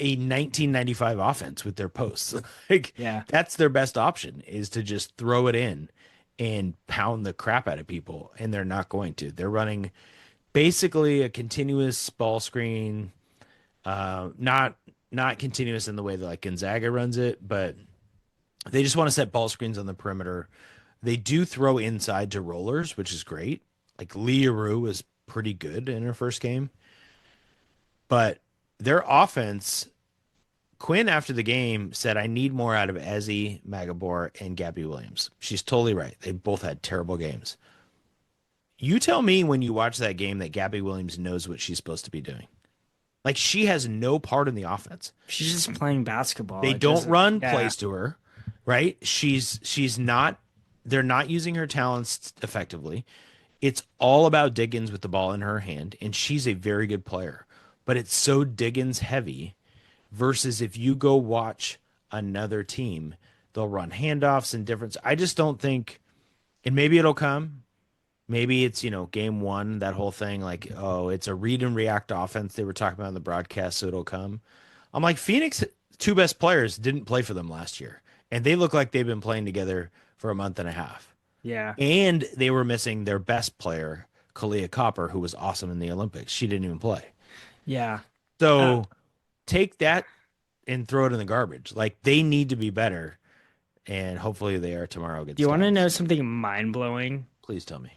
C: a 1995 offense with their posts. Like
B: Yeah.
C: that's their best option is to just throw it in and pound the crap out of people, and they're not going to. They're running basically a continuous ball screen, not continuous in the way that like Gonzaga runs it, but they just want to set ball screens on the perimeter. They do throw inside to rollers, which is great. Like Leah Rue was pretty good in her first game, but their offense, Quinn after the game said, I need more out of Ezzy, Magabor, and Gabby Williams. She's totally right. They both had terrible games. You tell me when you watch that game that Gabby Williams knows what she's supposed to be doing. Like she has no part in the offense.
B: She's just playing basketball.
C: They
B: It
C: don't
B: doesn't-
C: run
B: yeah.
C: plays to her, right? She's not they're not using her talents effectively. It's all about Diggins with the ball in her hand, and she's a very good player. But it's so Diggins heavy versus if you go watch another team, they'll run handoffs and difference. I just don't think, and maybe it'll come. Maybe it's, game one, that whole thing, like, oh, it's a read and react offense they were talking about in the broadcast, so it'll come. I'm like, Phoenix, two best players didn't play for them last year, and they look like they've been playing together for a month and a half.
B: Yeah.
C: And they were missing their best player, Kalia Copper, who was awesome in the Olympics. She didn't even play.
B: Yeah.
C: So take that and throw it in the garbage. Like, they need to be better, and hopefully they are tomorrow against
B: Do you want to
C: Dallas.
B: know something mind blowing?
C: Please tell me.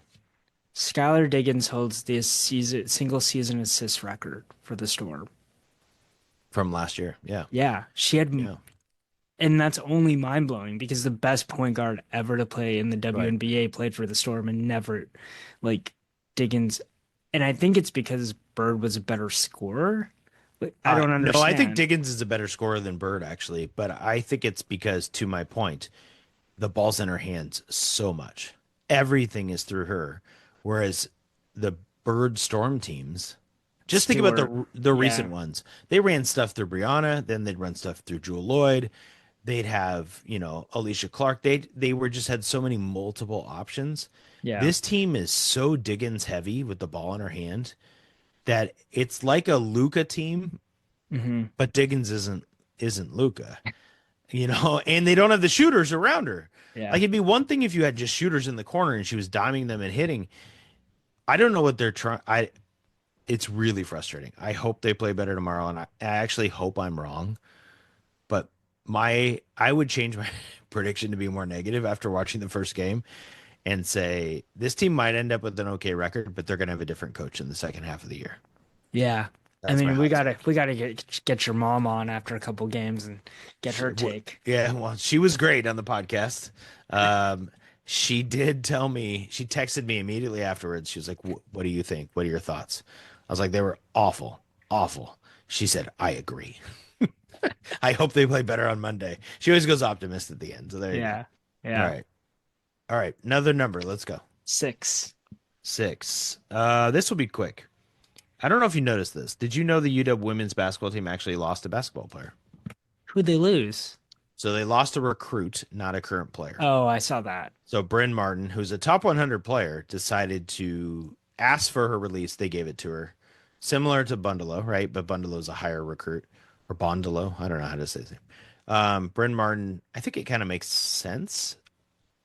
B: Skylar Diggins holds the single season assist record for the Storm.
C: From last year. Yeah.
B: Yeah, she had,
C: Yeah.
B: and that's only mind blowing because the best point guard ever to play in the WNBA played for the Storm and never, like Diggins, and I think it's because Bird was a better scorer. Like, I don't understand.
C: No, I think Diggins is a better scorer than Bird, actually. But I think it's because, to my point, the ball's in her hands so much. Everything is through her. Whereas the Bird Storm teams, just think about the recent ones. They ran stuff through Brianna, then they'd run stuff through Jewel Lloyd. They'd have, Alicia Clark. They were just had so many multiple options.
B: Yeah.
C: This team is so Diggins heavy with the ball in her hand that it's like a Luka team, but Diggins isn't Luka, and they don't have the shooters around her.
B: Yeah.
C: Like it'd be one thing if you had just shooters in the corner and she was diming them and hitting. I don't know what they're trying. It's really frustrating. I hope they play better tomorrow, and I actually hope I'm wrong. But I would change my prediction to be more negative after watching the first game and say this team might end up with an okay record, but they're going to have a different coach in the second half of the year.
B: Yeah.
C: That's
B: I
C: my
B: mean, we
C: hot
B: gotta get your mom on after a couple games and get her take.
C: Yeah, well, she was great on the podcast. She did tell me, she texted me immediately afterwards. She was like, what do you think? What are your thoughts? I was like, they were awful, awful. She said, I agree. I hope they play better on Monday. She always goes optimist at the end. So there you go.
B: Yeah.
C: All right. Another number. Let's go.
B: 6.
C: 6. This will be quick. I don't know if you noticed this. Did you know the UW women's basketball team actually lost a basketball player?
B: Who'd they lose?
C: So they lost a recruit, not a current player.
B: Oh, I saw that.
C: So Bryn Martin, who's a top 100 player, decided to ask for her release. They gave it to her. Similar to Bundalo, right? But Bundalo's a higher recruit. Or Bondalo. I don't know how to say his name. Bryn Martin, I think it kind of makes sense.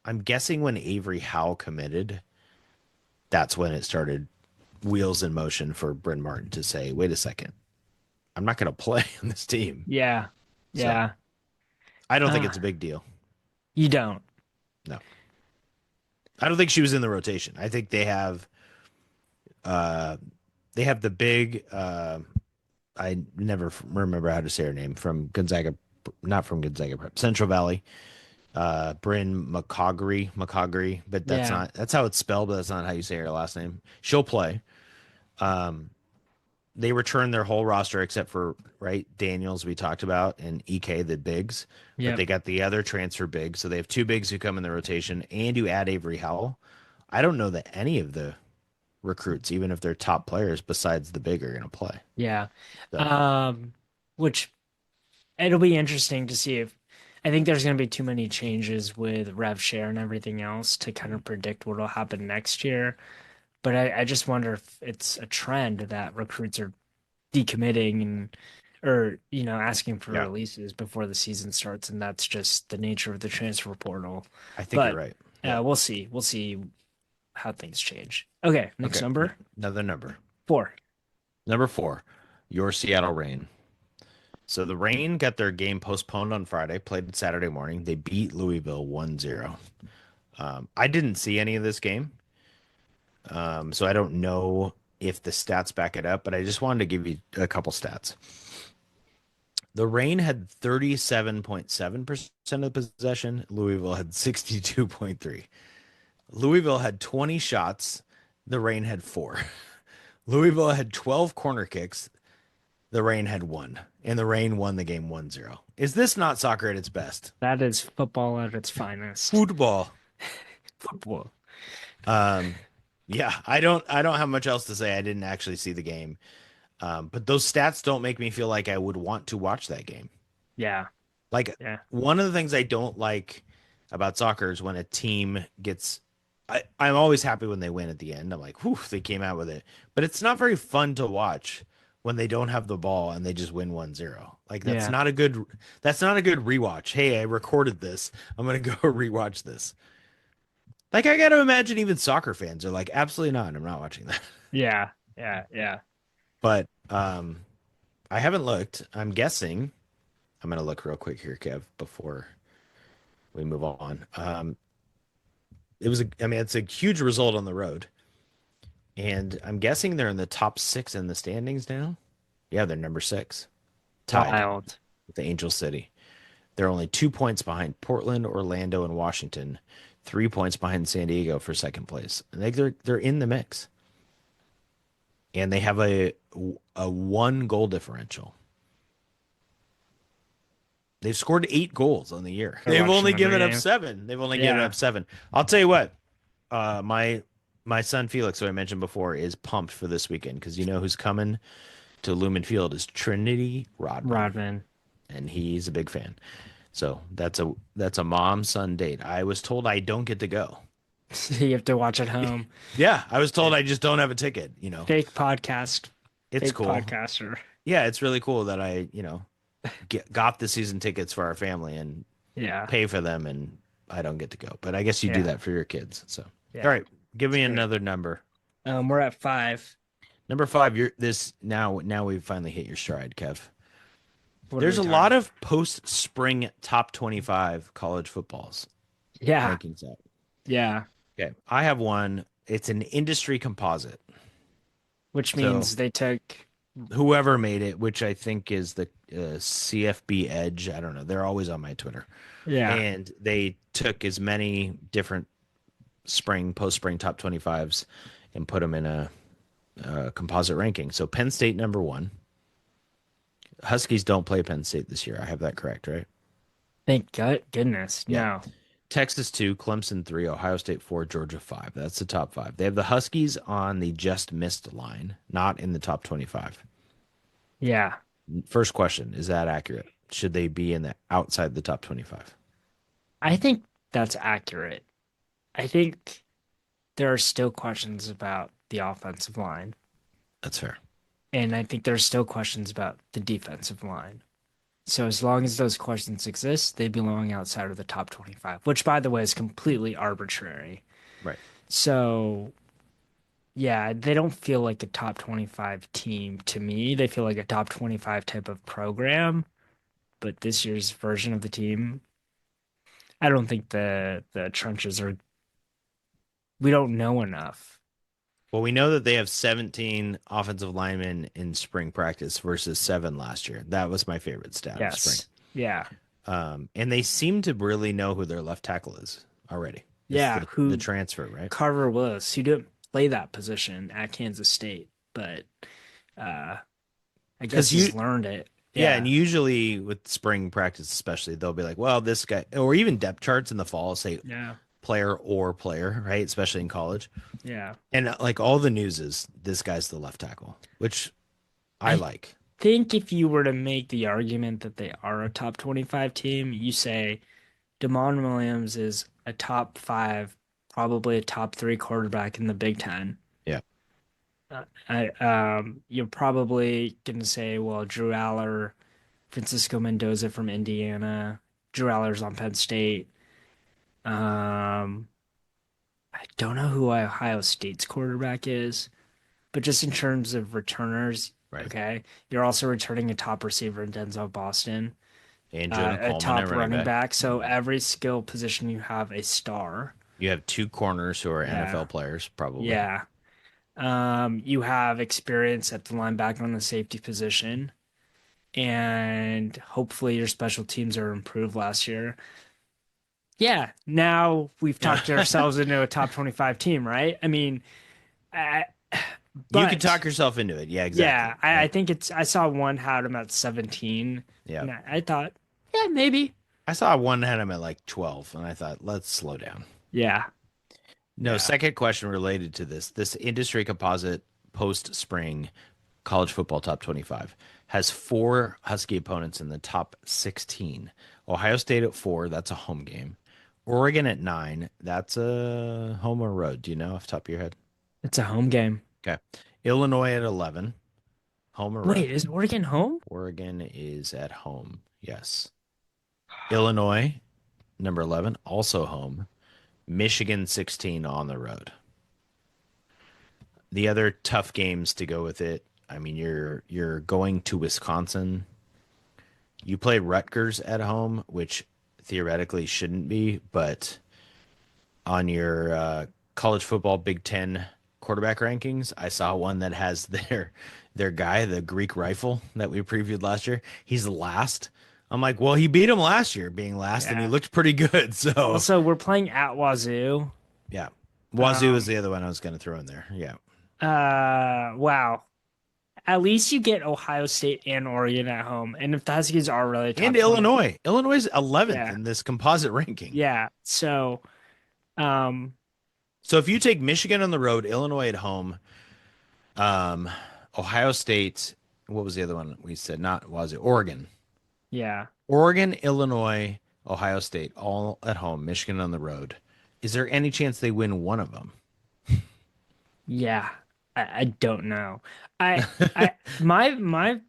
C: I'm guessing when Avery Howe committed, that's when it started wheels in motion for Bryn Martin to say, wait a second, I'm not going to play on this team.
B: Yeah. Yeah.
C: So, I don't think it's a big deal.
B: You don't.
C: No. I don't think she was in the rotation. I think they have the big I never remember how to say her name, from Gonzaga, not from Gonzaga Prep, Central Valley. Bryn McCoggery, but that's how it's spelled, but that's not how you say her last name. She'll play. they returned their whole roster except for Daniels we talked about and EK the bigs, but
B: Yep.
C: they got the other transfer bigs, so they have two bigs who come in the rotation, and you add Avery Howell. I don't know that any of the recruits, even if they're top players besides the big, are going to play.
B: Yeah.
C: So
B: Which it'll be interesting to see if I think there's going to be too many changes with rev share and everything else to kind of predict what will happen next year. But I just wonder if it's a trend that recruits are decommitting and or asking for
C: yeah,
B: releases before the season starts, and that's just the nature of the transfer portal.
C: I think you're
B: But
C: right. Yeah.
B: we'll see. We'll see how things change. Okay, next
C: Okay.
B: number
C: Another number.
B: 4.
C: Number 4, your Seattle Reign. So the Reign got their game postponed on Friday, played Saturday morning. They beat Louisville 1-0. I didn't see any of this game, so I don't know if the stats back it up, but I just wanted to give you a couple stats. The Reign had 37.7% of the possession. Louisville had 62.3. Louisville had 20 shots. The Reign had 4. Louisville had 12 corner kicks. The Reign had 1. And the Reign won the game 1-0. Is this not soccer at its best?
B: That is football at its finest.
C: Football.
B: Football.
C: Yeah, I don't have much else to say. I didn't actually see the game. But those stats don't make me feel like I would want to watch that game.
B: Yeah.
C: Like
B: Yeah.
C: one of the things I don't like about soccer is when a team gets I'm always happy when they win at the end. I'm like, whew, they came out with it. But it's not very fun to watch when they don't have the ball and they just win 1-0. Like that's
B: Yeah.
C: not a good rewatch. Hey, I recorded this. I'm gonna go rewatch this. Like I gotta imagine even soccer fans are like, absolutely not. I'm not watching that.
B: Yeah. Yeah. Yeah.
C: But I haven't looked. I'm guessing. I'm gonna look real quick here, Kev, before we move on. It's a huge result on the road. And I'm guessing they're in the top 6 in the standings now. Yeah, they're number 6. Tied
B: Wild.
C: with the Angel City. They're only 2 points behind Portland, Orlando, and Washington. 3 points behind San Diego for second place. And they're in the mix. And they have a 1 goal differential. They've scored 8 goals on the year. They've only given up 7. I'll tell you what. My son Felix, who I mentioned before, is pumped for this weekend because you know who's coming to Lumen Field is Trinity Rodman, and he's a big fan. So that's a mom-son date. I was told I don't get to go.
B: You have to watch at home.
C: Yeah, I was told I just don't have a ticket.
B: Fake podcast.
C: It's
B: fake
C: cool.
B: Podcaster.
C: Yeah, it's really cool that I got the season tickets for our family and pay for them, and I don't get to go. But I guess you do that for your kids. So all right. Give me another number.
B: We're at 5.
C: Number 5. Now we've finally hit your stride, Kev.
B: There's
C: a lot of post-spring top 25 college footballs.
B: Yeah.
C: Rankings out.
B: Yeah.
C: Okay. I have one. It's an industry composite.
B: Which means they took
C: whoever made it, which I think is the CFB Edge. I don't know. They're always on my Twitter.
B: Yeah.
C: And they took as many different post-spring top 25s and put them in a composite ranking. So Penn State number 1. Huskies don't play Penn State this year. I have that correct, right?
B: Thank goodness.
C: Yeah.
B: No.
C: Texas 2, Clemson 3, Ohio State 4, Georgia 5. That's the top 5. They have the Huskies on the just missed line, not in the top 25.
B: Yeah.
C: First question, is that accurate? Should they be in the outside the top 25?
B: I think that's accurate. I think there are still questions about the offensive line.
C: That's fair.
B: And I think there's still questions about the defensive line. So as long as those questions exist, they belong outside of the top 25, which, by the way, is completely arbitrary.
C: Right.
B: So, yeah, they don't feel like a top 25 team to me. They feel like a top 25 type of program. But this year's version of the team, I don't think the trenches are... We don't know enough.
C: Well, we know that they have 17 offensive linemen in spring practice versus 7 last year. That was my favorite stat of spring.
B: Yeah.
C: And they seem to really know who their left tackle is already. The transfer, right?
B: Carver Willis, who didn't play that position at Kansas State, but I
C: 'Cause
B: guess he's learned it.
C: Yeah, and
B: Yeah.
C: usually with spring practice, especially, they'll be like, well, this guy, or even depth charts in the fall say
B: Yeah.
C: player or player, right? Especially in college.
B: Yeah.
C: And like all the news is this guy's the left tackle, which I
B: I
C: like.
B: think if you were to make the argument that they are a top 25 team, you say Damon Williams is a top five, probably a top three quarterback in the Big Ten.
C: Yeah.
B: You're probably going to say, well, Drew Aller, Francisco Mendoza from Indiana, Drew Aller's on Penn State. Um, I don't know who Ohio State's quarterback is, but just in terms of returners,
C: Right.
B: okay, you're also returning a top receiver in Denzel Boston,
C: And Jonah
B: a
C: Coleman at
B: top
C: running
B: running
C: back.
B: back. So every skill position you have a star.
C: You have two corners who are
B: Yeah,
C: NFL players, probably.
B: yeah. You have experience at the linebacker on the safety position, and hopefully your special teams are improved last year. Yeah, now we've talked
C: Yeah.
B: ourselves into a top 25 team, right? I mean, I,
C: You could
B: but
C: talk yourself into it. Yeah,
B: yeah,
C: exactly.
B: I
C: Right.
B: think I saw one had him at 17,
C: Yeah.
B: and I thought, yeah, maybe.
C: I saw one had him at like 12, and I thought, let's slow down.
B: Yeah,
C: No,
B: yeah.
C: second question related to this industry composite post spring college football top 25 has four Husky opponents in the top 16. Ohio State at 4, that's a home game. Oregon at 9, that's a home or road. Do you know off the top of your head?
B: It's a home game.
C: Okay. Illinois at 11, home or
B: Wait,
C: road?
B: is Oregon home?
C: Oregon is at home. Yes. Illinois, number 11, also home. Michigan 16 on the road. The other tough games to go with it. I mean, you're going to Wisconsin. You play Rutgers at home, which theoretically shouldn't be, but on your college football Big Ten quarterback rankings, I saw one that has their guy, the Greek rifle that we previewed last year. He's last. I'm like, well, he beat him last year, being last, and he
B: Yeah.
C: looked pretty good. So
B: Also, we're playing at Wazoo.
C: yeah, Wazoo is
B: Um,
C: the other one I was going to throw in there. Yeah,
B: wow. At least you get Ohio State and Oregon at home. And if the Huskies are really
C: and
B: top 20,
C: Illinois. Illinois is 11th
B: yeah,
C: in this composite ranking.
B: yeah. So, um,
C: So if you take Michigan on the road, Illinois at home, um, Ohio State, what was the other one we said? Not was it Oregon?
B: yeah,
C: Oregon, Illinois, Ohio State, all at home. Michigan on the road. Is there any chance they win one of them?
B: yeah. I don't know. My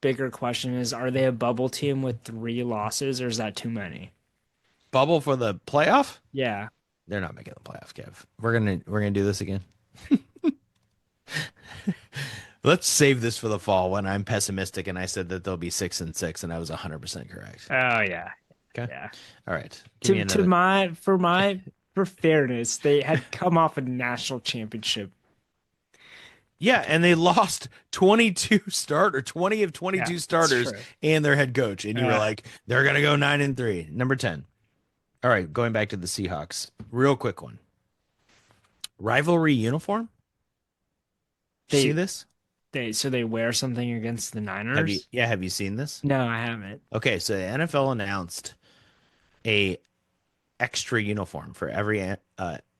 B: bigger question is, are they a bubble team with 3 losses, or is that too many?
C: Bubble for the playoff?
B: Yeah.
C: They're not making the playoff, Kev. We're gonna do this again. Let's save this for the fall when I'm pessimistic and I said that they'll be 6-6 and I was 100% correct.
B: Oh yeah.
C: Okay.
B: Yeah.
C: All right. Give me
B: To
C: another.
B: for fairness, they had come off a national championship.
C: Yeah, and they lost 20 of 22
B: Yeah, that's
C: starters
B: true.
C: and their head coach. And you were
B: Uh,
C: like, they're gonna go 9-3. Number 10. All right, going back to the Seahawks. Real quick one. Rivalry uniform? Did you see
B: they
C: this?
B: they wear something against the Niners?
C: Have you seen this?
B: No, I haven't.
C: Okay, so the NFL announced a extra uniform for every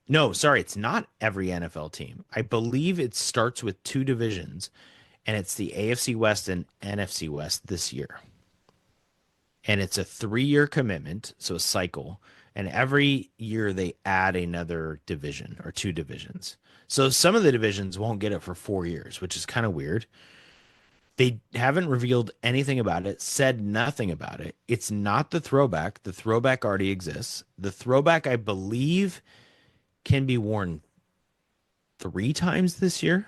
C: no, sorry, it's not every NFL team. I believe it starts with 2 divisions and it's the AFC West and NFC West this year. And it's a 3-year commitment, so a cycle, and every year they add another division or 2 divisions. So some of the divisions won't get it for 4 years, which is kind of weird. They haven't revealed anything about it, said nothing about it. It's not the throwback. The throwback already exists. The throwback, I believe, can be worn 3 times this year,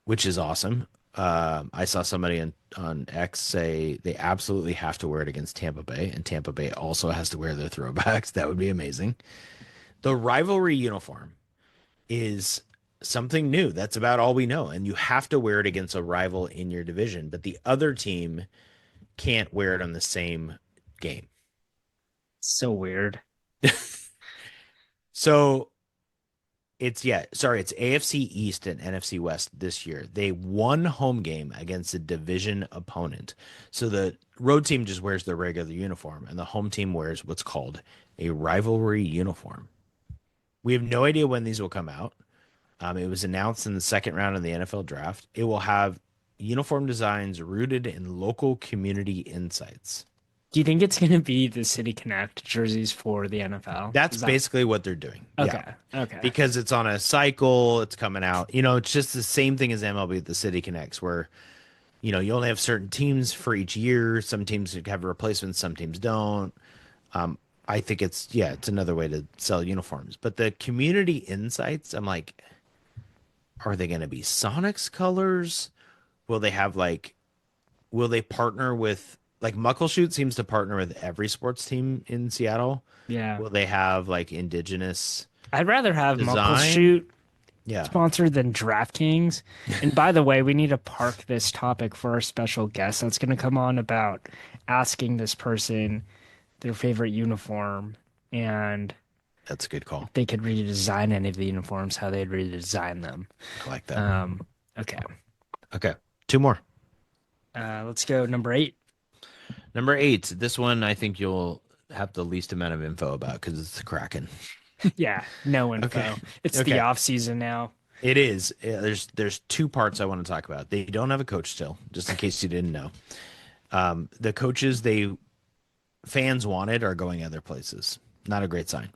C: which is awesome. I saw somebody on X say they absolutely have to wear it against Tampa Bay, and Tampa Bay also has to wear their throwbacks. That would be amazing. The rivalry uniform is something new. That's about all we know. And you have to wear it against a rival in your division, but the other team can't wear it on the same game.
B: So weird.
C: So It's it's AFC East and NFC West this year. They won home game against a division opponent. So the road team just wears their regular uniform and the home team wears what's called a rivalry uniform. We have no idea when these will come out. It was announced in the second round of the NFL draft. It will have uniform designs rooted in local community insights.
B: Do you think it's going to be the City Connect jerseys for the NFL?
C: That's basically what they're doing.
B: Okay.
C: Yeah.
B: Okay.
C: Because it's on a cycle, it's coming out. It's just the same thing as MLB, the City Connects, where, you only have certain teams for each year. Some teams have replacements, some teams don't. I think it's another way to sell uniforms. But the community insights, I'm like, are they going to be Sonics colors? Will they have will they partner with, Muckleshoot seems to partner with every sports team in Seattle.
B: Yeah.
C: Will they have indigenous
B: I'd rather have
C: design?
B: Muckleshoot
C: Yeah.
B: sponsored than DraftKings. And by the way, we need to park this topic for our special guest that's going to come on about asking this person their favorite uniform and
C: That's a good call.
B: if they could redesign any of the uniforms, how they'd redesign them.
C: I like that.
B: Okay.
C: Okay. Two more.
B: Let's go number 8.
C: Number 8. This one I think you'll have the least amount of info about because it's the Kraken.
B: Yeah, no info.
C: Okay.
B: It's
C: Okay.
B: the off season now.
C: It is. There's two parts I want to talk about. They don't have a coach still, just in case you didn't know. The coaches fans wanted are going other places. Not a great sign.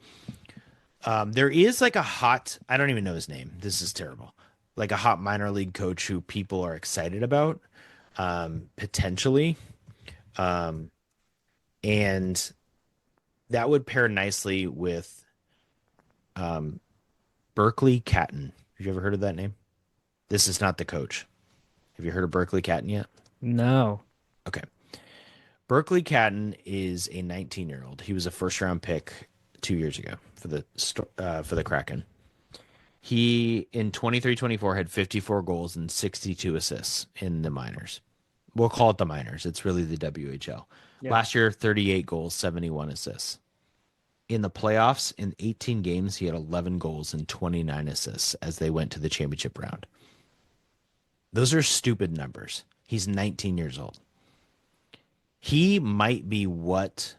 C: There is a hot, I don't even know his name. This is terrible. A hot minor league coach who people are excited about, potentially. And that would pair nicely with Berkeley Catton. Have you ever heard of that name? This is not the coach. Have you heard of Berkeley Catton yet?
B: No.
C: Okay. Berkeley Catton is a 19-year-old. He was a first-round pick 2 years ago for the Kraken. He, in 23-24, had 54 goals and 62 assists in the minors. We'll call it the minors. It's really the WHL.
B: Yeah.
C: Last year, 38 goals, 71 assists. In the playoffs, in 18 games, he had 11 goals and 29 assists as they went to the championship round. Those are stupid numbers. He's 19 years old. He might be what,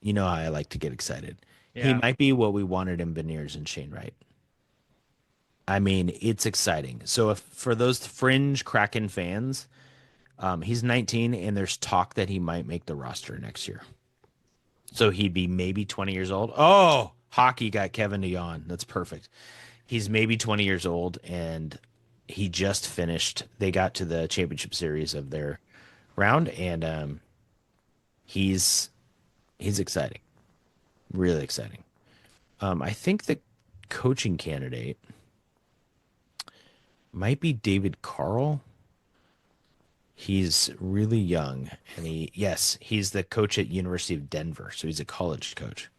C: how I like to get excited.
B: Yeah.
C: He might be what we wanted in Beniers and Shane Wright. I mean, it's exciting. So if for those fringe Kraken fans, he's 19 and there's talk that he might make the roster next year. So he'd be maybe 20 years old. Oh, hockey got Kevin to yawn. That's perfect. He's maybe 20 years old and he just finished. They got to the championship series of their round and he's exciting. Really exciting. I think the coaching candidate might be David Carl. He's really young, and he's the coach at University of Denver, so he's a college coach.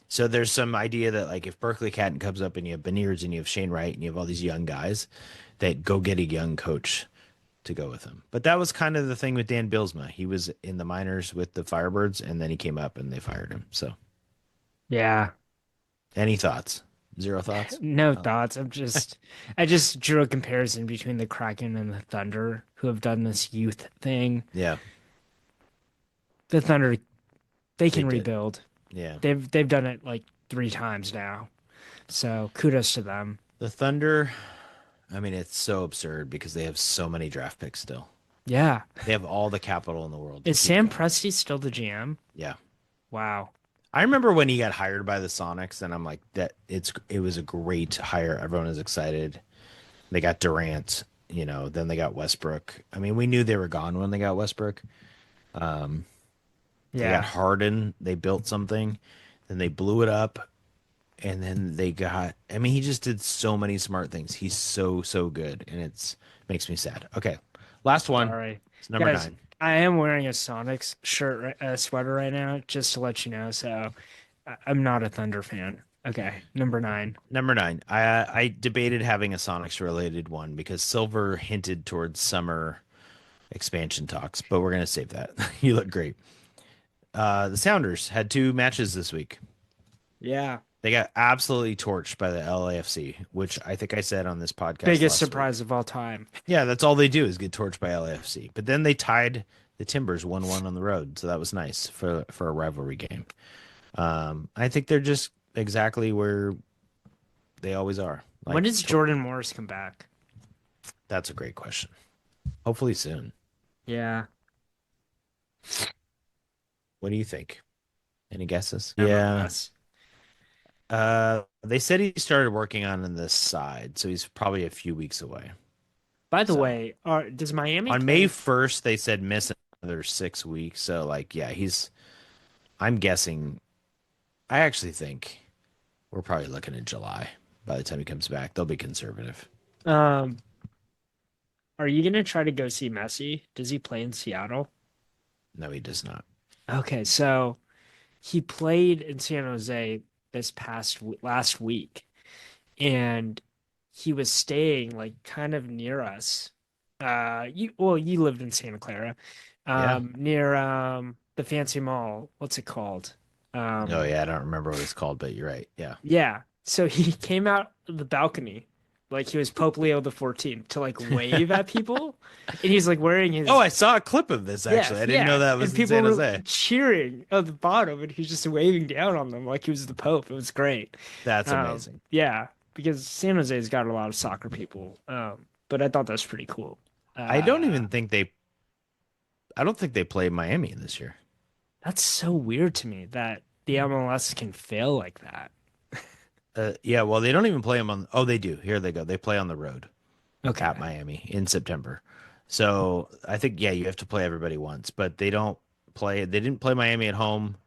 C: So there's some idea that if Berkeley Catton comes up and you have Beniers and you have Shane Wright and you have all these young guys, that go get a young coach to go with him. But that was kind of the thing with Dan Bylsma. He was in the minors with the Firebirds, and then he came up and they fired him. So,
B: Yeah.
C: any thoughts? Zero thoughts?
B: No thoughts. I just drew a comparison between the Kraken and the Thunder, who have done this youth thing.
C: Yeah.
B: The Thunder, they can
C: did.
B: rebuild.
C: Yeah.
B: They've done it 3 times now. So kudos to them.
C: The Thunder, I mean, it's so absurd because they have so many draft picks still.
B: Yeah.
C: They have all the capital in the world. to
B: Is
C: keep
B: Sam
C: going.
B: Presti still the GM?
C: Yeah.
B: Wow.
C: I remember when he got hired by the Sonics, and I'm like, it was a great hire. Everyone was excited. They got Durant, then they got Westbrook. I mean, we knew they were gone when they got Westbrook. They got
B: Yeah.
C: Harden. They built something. Then they blew it up. And then he just did so many smart things. He's so, so good. And makes me sad. Okay. Last one.
B: All right.
C: It's number
B: Guys,
C: 9.
B: I am wearing a Sonics sweater right now, just to let you know. So I'm not a Thunder fan. Okay, number 9.
C: Number 9. I debated having a Sonics related one because Silver hinted towards summer expansion talks, but we're gonna save that. You look great. The Sounders had 2 matches this week.
B: Yeah.
C: They got absolutely torched by the LAFC, which I think I said on this podcast
B: Biggest
C: last week.
B: surprise of all time.
C: Yeah, that's all they do is get torched by LAFC. But then they tied the Timbers 1-1 on the road, so that was nice for a rivalry game. I think they're just exactly where they always are.
B: When does Jordan Morris come back?
C: That's a great question. Hopefully soon.
B: Yeah.
C: What do you think? Any guesses?
B: MLS.
C: They said he started working on this side, so he's probably a few weeks away.
B: By the way, does Miami
C: On
B: play-
C: May 1st, they said miss another 6 weeks. So, like, yeah, I'm guessing, I actually think we're probably looking at July by the time he comes back. They'll be conservative.
B: Are you gonna try to go see Messi? Does he play in Seattle?
C: No, he does not.
B: Okay, so he played in San Jose last week, and he was staying like kind of near us. You lived in Santa Clara,
C: Yeah.
B: near the fancy mall. What's it called?
C: Oh, yeah, I don't remember what it's called, but you're right. Yeah.
B: Yeah. So he came out the balcony like he was Pope Leo the 14th to like wave at people, and he's like wearing his.
C: Oh, I saw a clip of this actually. I didn't know that was
B: and
C: in
B: people
C: San
B: were
C: Jose.
B: cheering at the bottom, and he's just waving down on them like he was the Pope. It was great.
C: That's amazing.
B: Yeah, because San Jose's got a lot of soccer people. But I thought that was pretty cool.
C: I don't think they play Miami this year.
B: That's so weird to me that the MLS can fail like that.
C: Yeah, well, they don't even play them on. Oh, they do. Here they go. They play on the road at Miami in September. So I think, yeah, you have to play everybody once, but they don't play. They didn't play Miami at home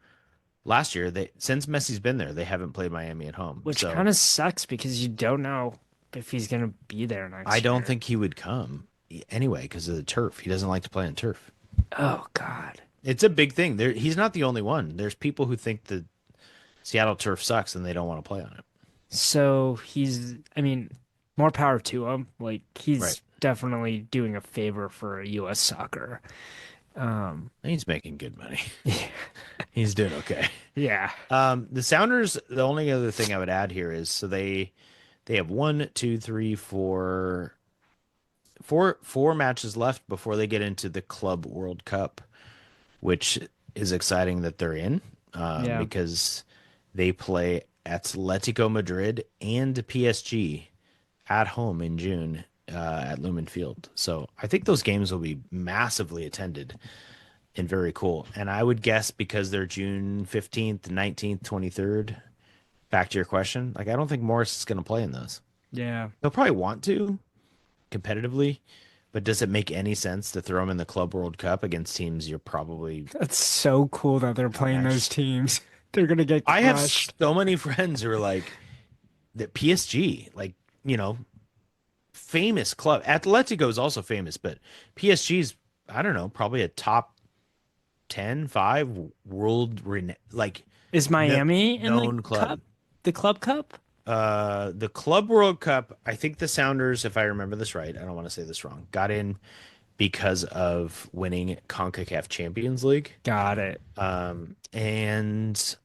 C: last year. Since Messi's been there, they haven't played Miami at home,
B: Which
C: so
B: kind of sucks because you don't know if he's gonna be there next
C: I don't
B: year.
C: think he would come anyway because of the turf. He doesn't like to play on turf.
B: Oh God.
C: It's a big thing. He's not the only one. There's people who think the Seattle turf sucks and they don't want to play on it.
B: So I mean, more power to him. Like he's
C: Right.
B: definitely doing a favor for U.S. soccer.
C: He's making good money. He's doing okay.
B: Yeah.
C: The Sounders, the only other thing I would add here is so they have 4 matches left before they get into the Club World Cup, which is exciting that they're in because they play Atletico Madrid and PSG at home in June at Lumen Field. So I think those games will be massively attended and very cool. And I would guess because they're June 15th, 19th, 23rd, back to your question, like I don't think Morris is going to play in those.
B: Yeah.
C: He'll probably want to competitively, but does it make any sense to throw him in the Club World Cup against teams you're probably...
B: That's so cool that they're playing those teams. They're gonna get crushed.
C: I have so many friends who are like that PSG, like, famous club. Atletico is also famous, but PSG's, I don't know, probably a top 10, 5 world like
B: Is Miami in
C: known
B: the
C: club.
B: cup? The Club Cup?
C: The Club World Cup, I think the Sounders, if I remember this right, I don't want to say this wrong, got in because of winning CONCACAF Champions League.
B: Got it.
C: And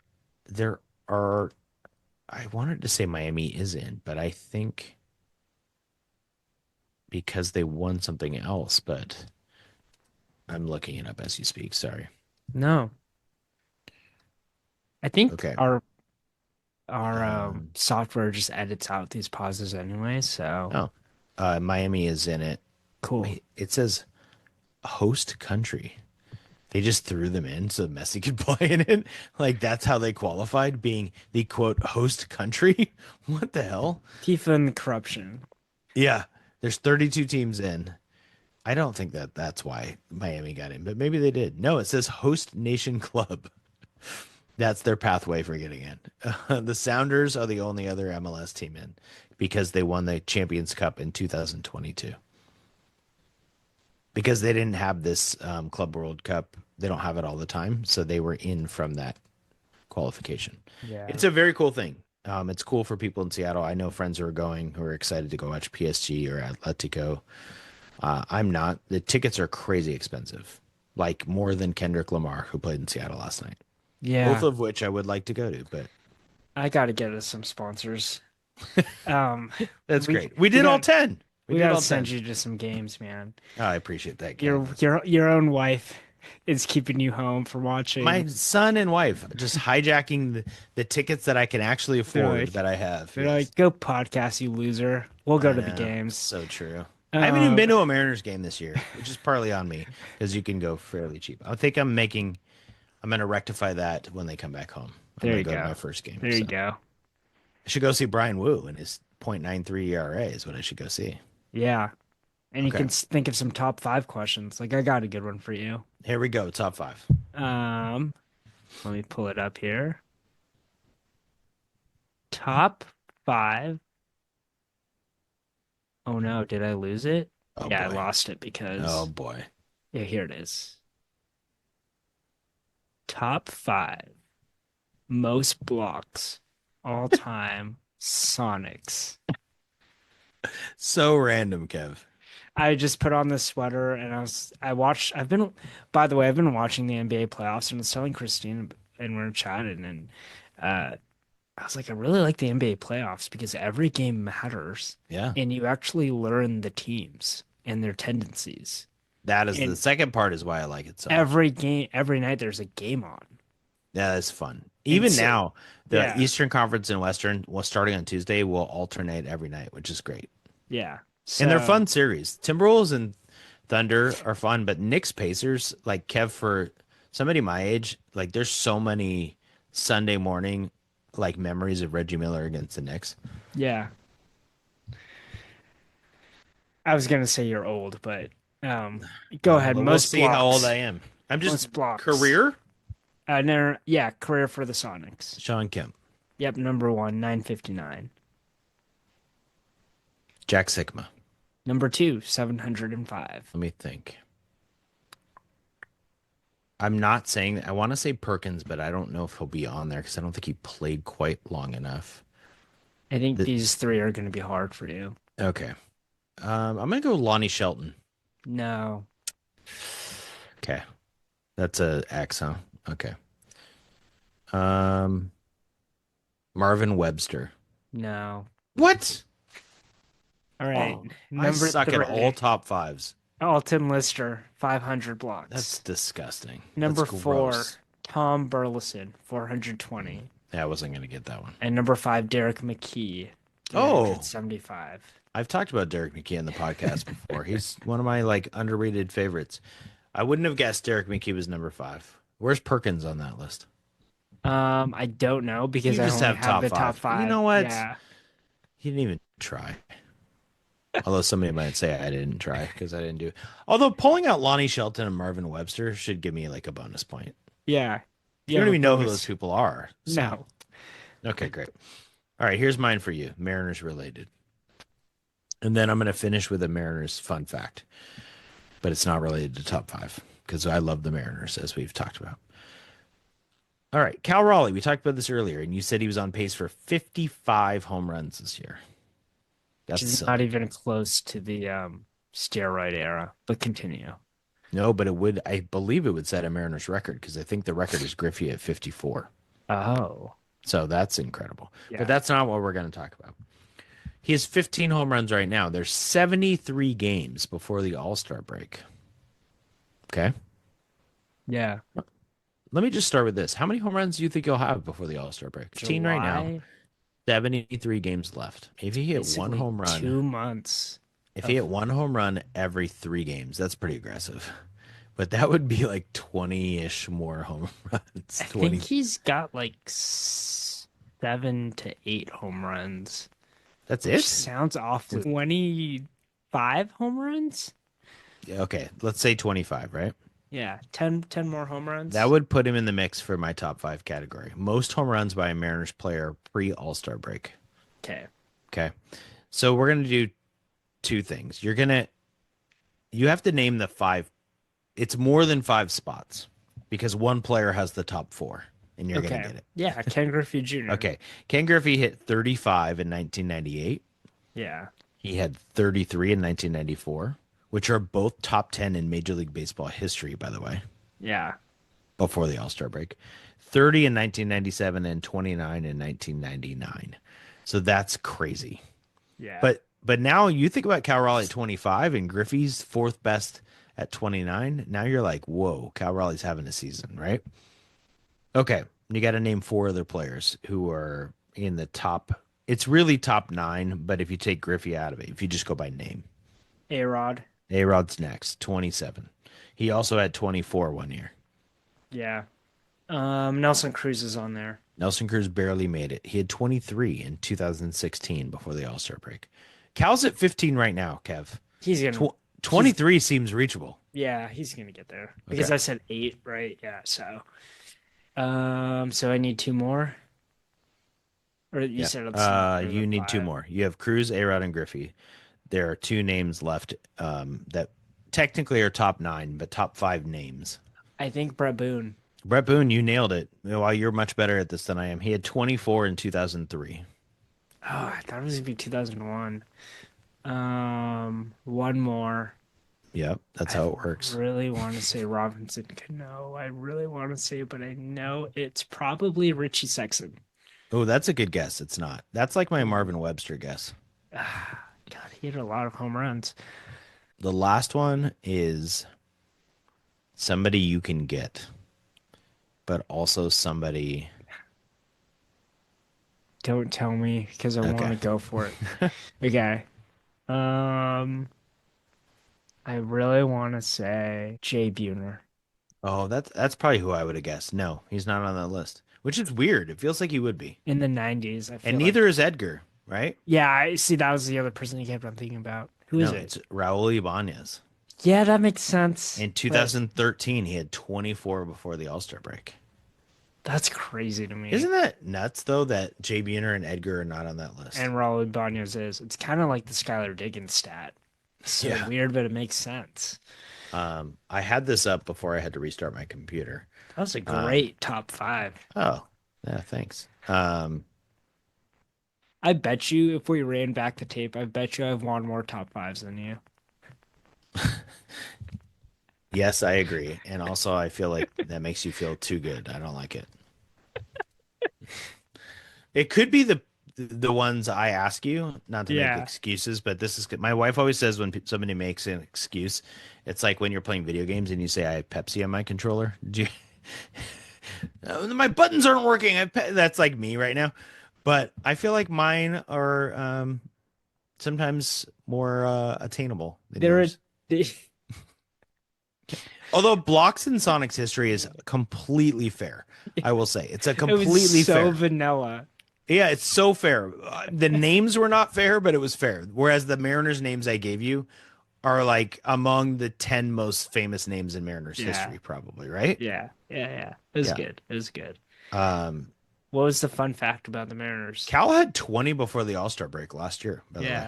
C: there are, I wanted to say Miami is in, but I think because they won something else, but I'm looking it up as you speak. Sorry.
B: No. I think
C: Okay.
B: our software just edits out these pauses anyway, so
C: Miami is in it.
B: cool.
C: Wait, it says host country. They just threw them in so Messi could play in it. Like that's how they qualified, being the quote host country. What the hell?
B: FIFA and the corruption.
C: Yeah, there's 32 teams in. I don't think that's why Miami got in, but maybe they did. No, it says host nation club. That's their pathway for getting in. The Sounders are the only other MLS team in because they won the Champions Cup in 2022. Because they didn't have this Club World Cup. They don't have it all the time. So they were in from that qualification.
B: Yeah.
C: It's a very cool thing. It's cool for people in Seattle. I know friends who are going who are excited to go watch PSG or Atletico. I'm not. The tickets are crazy expensive, like more than Kendrick Lamar, who played in Seattle last night.
B: Yeah.
C: Both of which I would like to go to, but
B: I got to get us some sponsors. Um,
C: That's
B: we
C: great. We
B: we
C: did all
B: got
C: 10. We
B: we
C: did
B: got to
C: all
B: send
C: 10.
B: you to some games, man.
C: Oh, I appreciate that,
B: Your
C: Kev.
B: your your own wife is keeping you home from
C: My
B: watching.
C: son and wife just hijacking the tickets that I can actually
B: They're
C: afford
B: like
C: that I have.
B: they're
C: Yes.
B: like, go podcast, you loser. We'll go
C: I
B: to the
C: know.
B: games.
C: So true. I haven't even
B: Um,
C: been to a Mariners game this year, which is partly on me because you can go fairly cheap. I think I'm going to rectify that when they come back home. I'm
B: there
C: going
B: you
C: to go to
B: go.
C: my first game.
B: There you
C: So
B: go.
C: I should go see Brian Wu and his .93 ERA is what I should go see.
B: Yeah. And you
C: Okay.
B: can think of some top five questions. Like I got a good one for you.
C: Here we go. Top five.
B: Um, Let me pull it up here. Top five. Oh no, did I lose it?
C: Oh
B: Yeah, I
C: boy.
B: lost it
C: Oh
B: because
C: boy.
B: yeah, here it is. Top five most blocks all time Sonics.
C: So random, Kev.
B: I just put on this sweater and I've been, by the way, I've been watching the NBA playoffs and I was telling Christine and we are chatting and uh I was like, I really like the NBA playoffs because every game matters
C: Yeah.
B: and you actually learn the teams and their tendencies.
C: That is the
B: And
C: second part is why I like it so much.
B: every game, every night there's a game on.
C: Yeah, that's fun.
B: And
C: Even
B: so,
C: now, the
B: yeah,
C: Eastern Conference and Western, well, starting on Tuesday, will alternate every night, which is great.
B: yeah.
C: And they're
B: So,
C: fun series. Timberwolves and Thunder are fun, but Knicks Pacers, like Kev, for somebody my age, like there's so many Sunday morning like memories of Reggie Miller against the Knicks.
B: yeah. I was gonna say you're old, but go ahead.
C: Well, we'll see how old I am. I'm just
B: Most blocks.
C: career
B: No, yeah, career for the Sonics.
C: Sean Kemp,
B: Yep, number one, 959.
C: Jack Sigma.
B: Number two, 705.
C: Let me think. I'm not saying that. I want to say Perkins, but I don't know if he'll be on there because I don't think he played quite long enough.
B: I think
C: The-
B: these three are gonna be hard for you.
C: Okay. I'm gonna go Lonnie Shelton.
B: No,
C: Okay. That's a X, huh? Okay. Um, Marvin Webster.
B: no.
C: What?
B: All right,
C: Oh, I
B: number
C: suck at
B: three,
C: all top fives.
B: Alton Lister, 500 blocks.
C: That's disgusting.
B: Number
C: That's
B: four,
C: gross.
B: Tom Burleson, 420.
C: Yeah, I wasn't gonna get that one.
B: And number five, Derek McKee,
C: Oh.
B: 375.
C: I've talked about Derek McKee on the podcast before. He's one of my like underrated favorites. I wouldn't have guessed Derek McKee was number 5. Where's Perkins on that list?
B: I don't know because
C: You
B: I
C: just
B: only
C: have
B: have the
C: top
B: top
C: five. You
B: five.
C: know what?
B: Yeah.
C: He didn't even try. Although somebody might say I didn't try because I didn't do it. Although pulling out Lonnie Shelton and Marvin Webster should give me like a bonus point.
B: Yeah.
C: You don't even know who those people are. So.
B: No.
C: Okay, great. All right, here's mine for you. Mariners related. And then I'm going to finish with a Mariners fun fact. But it's not related to top 5 because I love the Mariners, as we've talked about. All right, Cal Raleigh. We talked about this earlier, and you said he was on pace for 55 home runs this year.
B: Which
C: That's
B: is
C: silly.
B: not even close to the steroid era, but continue.
C: No, but it would. I believe it would set a Mariners record because I think the record is Griffey at 54.
B: Oh.
C: So that's incredible.
B: Yeah.
C: But that's not what we're going to talk about. He has 15 home runs right now. There's 73 games before the All-Star break. Okay.
B: Yeah.
C: Let me just start with this. How many home runs do you think he'll have before the All-Star break? 15 right now.
B: July,
C: 73 games left. If he hit one
B: basically
C: home run,
B: 2 months.
C: if he hit one home run every 3 games, that's pretty aggressive. But that would be like 20-ish more home runs.
B: I
C: 20.
B: think he's got like 7 to 8 home runs.
C: That's
B: Which
C: it?
B: sounds awful. 25 home runs?
C: Yeah, okay, let's say 25, right?
B: Yeah, 10 more home runs.
C: That would put him in the mix for my top 5 category. Most home runs by a Mariners player pre-All-Star break.
B: Okay.
C: Okay. So we're going to do 2 things. You have to name the 5. It's more than 5 spots because one player has the top 4 and you're going to get it.
B: Yeah, Ken Griffey Jr.
C: Okay. Ken Griffey hit 35 in 1998.
B: Yeah.
C: He had 33 in 1994, which are both top 10 in Major League Baseball history, by the way.
B: Yeah.
C: before the All-Star break, 30 in 1997, and 29 in 1999. So that's crazy.
B: Yeah.
C: But now you think about Cal Raleigh at 25 and Griffey's fourth best at 29. Now you're like, whoa, Cal Raleigh's having a season, right? Okay, you got to name four other players who are in the top. It's really top nine, but if you take Griffey out of it, if you just go by name,
B: A-Rod.
C: A-Rod's next, 27. He also had 24 one year.
B: Yeah. Nelson Cruz is on there.
C: Nelson Cruz barely made it. He had 23 in 2016 before the All-Star break. Cal's at 15 right now, Kev.
B: He's gonna
C: 23 seems reachable.
B: Yeah, he's gonna get there. Because
C: Okay.
B: I said 8, right? Yeah, so I need 2 more. Or you
C: Yeah.
B: said it's
C: You need 2
B: 5.
C: more. You have Cruz, A-Rod, and Griffey. There are 2 names left that technically are top 9, but top 5 names.
B: I think Brett Boone.
C: Brett Boone, you nailed it. Well, you're much better at this than I am. He had 24 in 2003.
B: Oh, I thought it was gonna be 2001. One more.
C: Yep, that's how it works.
B: I really want to say Robinson Cano. I really want to say, but I know it's probably Richie Sexton.
C: Oh, that's a good guess. It's not. That's like my Marvin Webster guess.
B: God, he hit a lot of home runs.
C: The last one is somebody you can get, but also somebody.
B: Don't tell me because I want
C: Okay.
B: to go for it. Okay. I really want to say Jay Buhner.
C: Oh, that's probably who I would have guessed. No, he's not on that list, which is weird. It feels like he would be.
B: In the 90s, I feel
C: And
B: like.
C: neither is Edgar, right?
B: Yeah, I see. That was the other person I kept on thinking about. Who is
C: No,
B: it?
C: it's Raul Ibanez.
B: Yeah, that makes sense.
C: In 2013, he had 24 before the All-Star break.
B: That's crazy to me.
C: Isn't that nuts, though, that Jay Buhner and Edgar are not on that list?
B: And Raul Ibanez is. It's kind of like the Skylar Diggins stat. So
C: Yeah.
B: weird, but it makes sense.
C: I had this up before I had to restart my computer.
B: That was a great top 5.
C: Oh, yeah, thanks.
B: I bet you if we ran back the tape, I bet you I've won more top 5s than you.
C: Yes, I agree. And also, I feel like that makes you feel too good. I don't like it. It could be the ones I ask you, not to
B: Yeah.
C: make excuses, but this is good. My wife always says when somebody makes an excuse, it's like when you're playing video games and you say, I have Pepsi on my controller. Do you... My buttons aren't working. That's like me right now. But I feel like mine are sometimes more attainable than
B: There
C: yours. Although blocks in Sonic's history is completely fair, I will say it's a
B: It
C: completely
B: was so
C: fair.
B: vanilla.
C: Yeah, it's so fair. The names were not fair, but it was fair. Whereas the Mariners names I gave you are like among the 10 most famous names in Mariners
B: Yeah.
C: history, probably, right?
B: Yeah. It was
C: Yeah.
B: good. It was good.
C: Um,
B: What was the fun fact about the Mariners?
C: Cal had 20 before the All-Star break last year, by the
B: Yeah.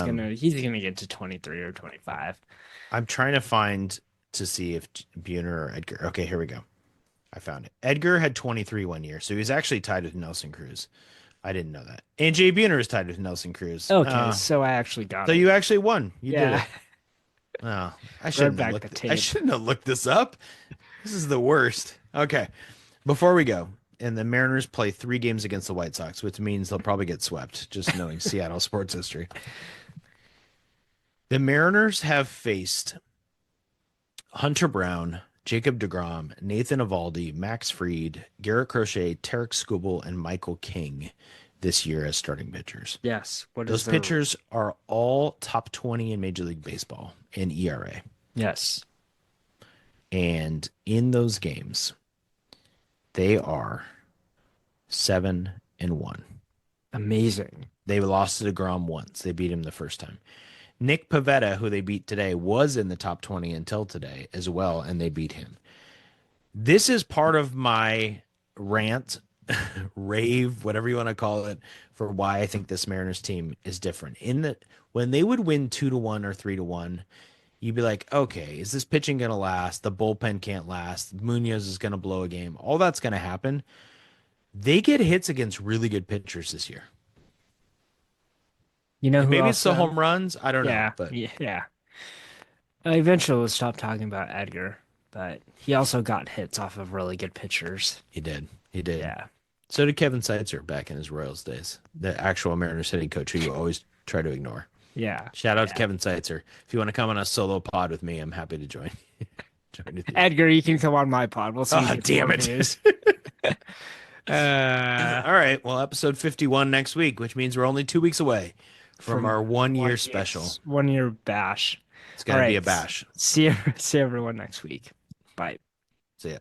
C: way.
B: He's gonna get to 23 or 25.
C: I'm trying to find to see if Buhner or Edgar. Okay, here we go. I found it. Edgar had 23 one year, so he was actually tied with Nelson Cruz. I didn't know that. And Jay Buhner is tied with Nelson Cruz.
B: Okay, so I actually got
C: So
B: it.
C: you actually won. You did
B: Yeah.
C: it. Oh, I shouldn't
B: back
C: have
B: the
C: looked.
B: tape.
C: I shouldn't have looked this up. This is the worst. Okay, before we go, and the Mariners play 3 games against the White Sox, which means they'll probably get swept. Just knowing Seattle sports history. The Mariners have faced Hunter Brown, Jacob deGrom, Nathan Eovaldi, Max Fried, Garrett Crochet, Tarek Skubal, and Michael King this year as starting pitchers.
B: Yes. What
C: Those
B: is the
C: pitchers are all top 20 in Major League Baseball in ERA.
B: Yes.
C: And in those games, they are 7-1.
B: Amazing.
C: They lost to DeGrom once. They beat him the first time. Nick Pivetta, who they beat today, was in the top 20 until today as well, and they beat him. This is part of my rant, rave, whatever you want to call it, for why I think this Mariners team is different. In that when they would win 2-1 or 3-1, you'd be like, okay, is this pitching going to last? The bullpen can't last. Munoz is going to blow a game. All that's going to happen. They get hits against really good pitchers this year.
B: You know who
C: Maybe it's the
B: also-
C: home runs. I don't know.
B: Yeah.
C: But
B: Yeah. Eventually we'll stop talking about Edgar. but he also got hits off of really good pitchers.
C: He did. He did.
B: Yeah.
C: So did Kevin Seitzer back in his Royals days, the actual Mariners hitting coach who you always try to ignore.
B: Yeah.
C: Shout out to Kevin Seitzer. If you want to come on a solo pod with me, I'm happy to join. Join with you.
B: Edgar, you can come on my pod. We'll see.
C: Oh, damn it. All right. Well, episode 51 next week, which means we're only 2 weeks away from our 1 year special.
B: 1 year bash.
C: It's going to be a bash.
B: See everyone next week. Bye.
C: See ya.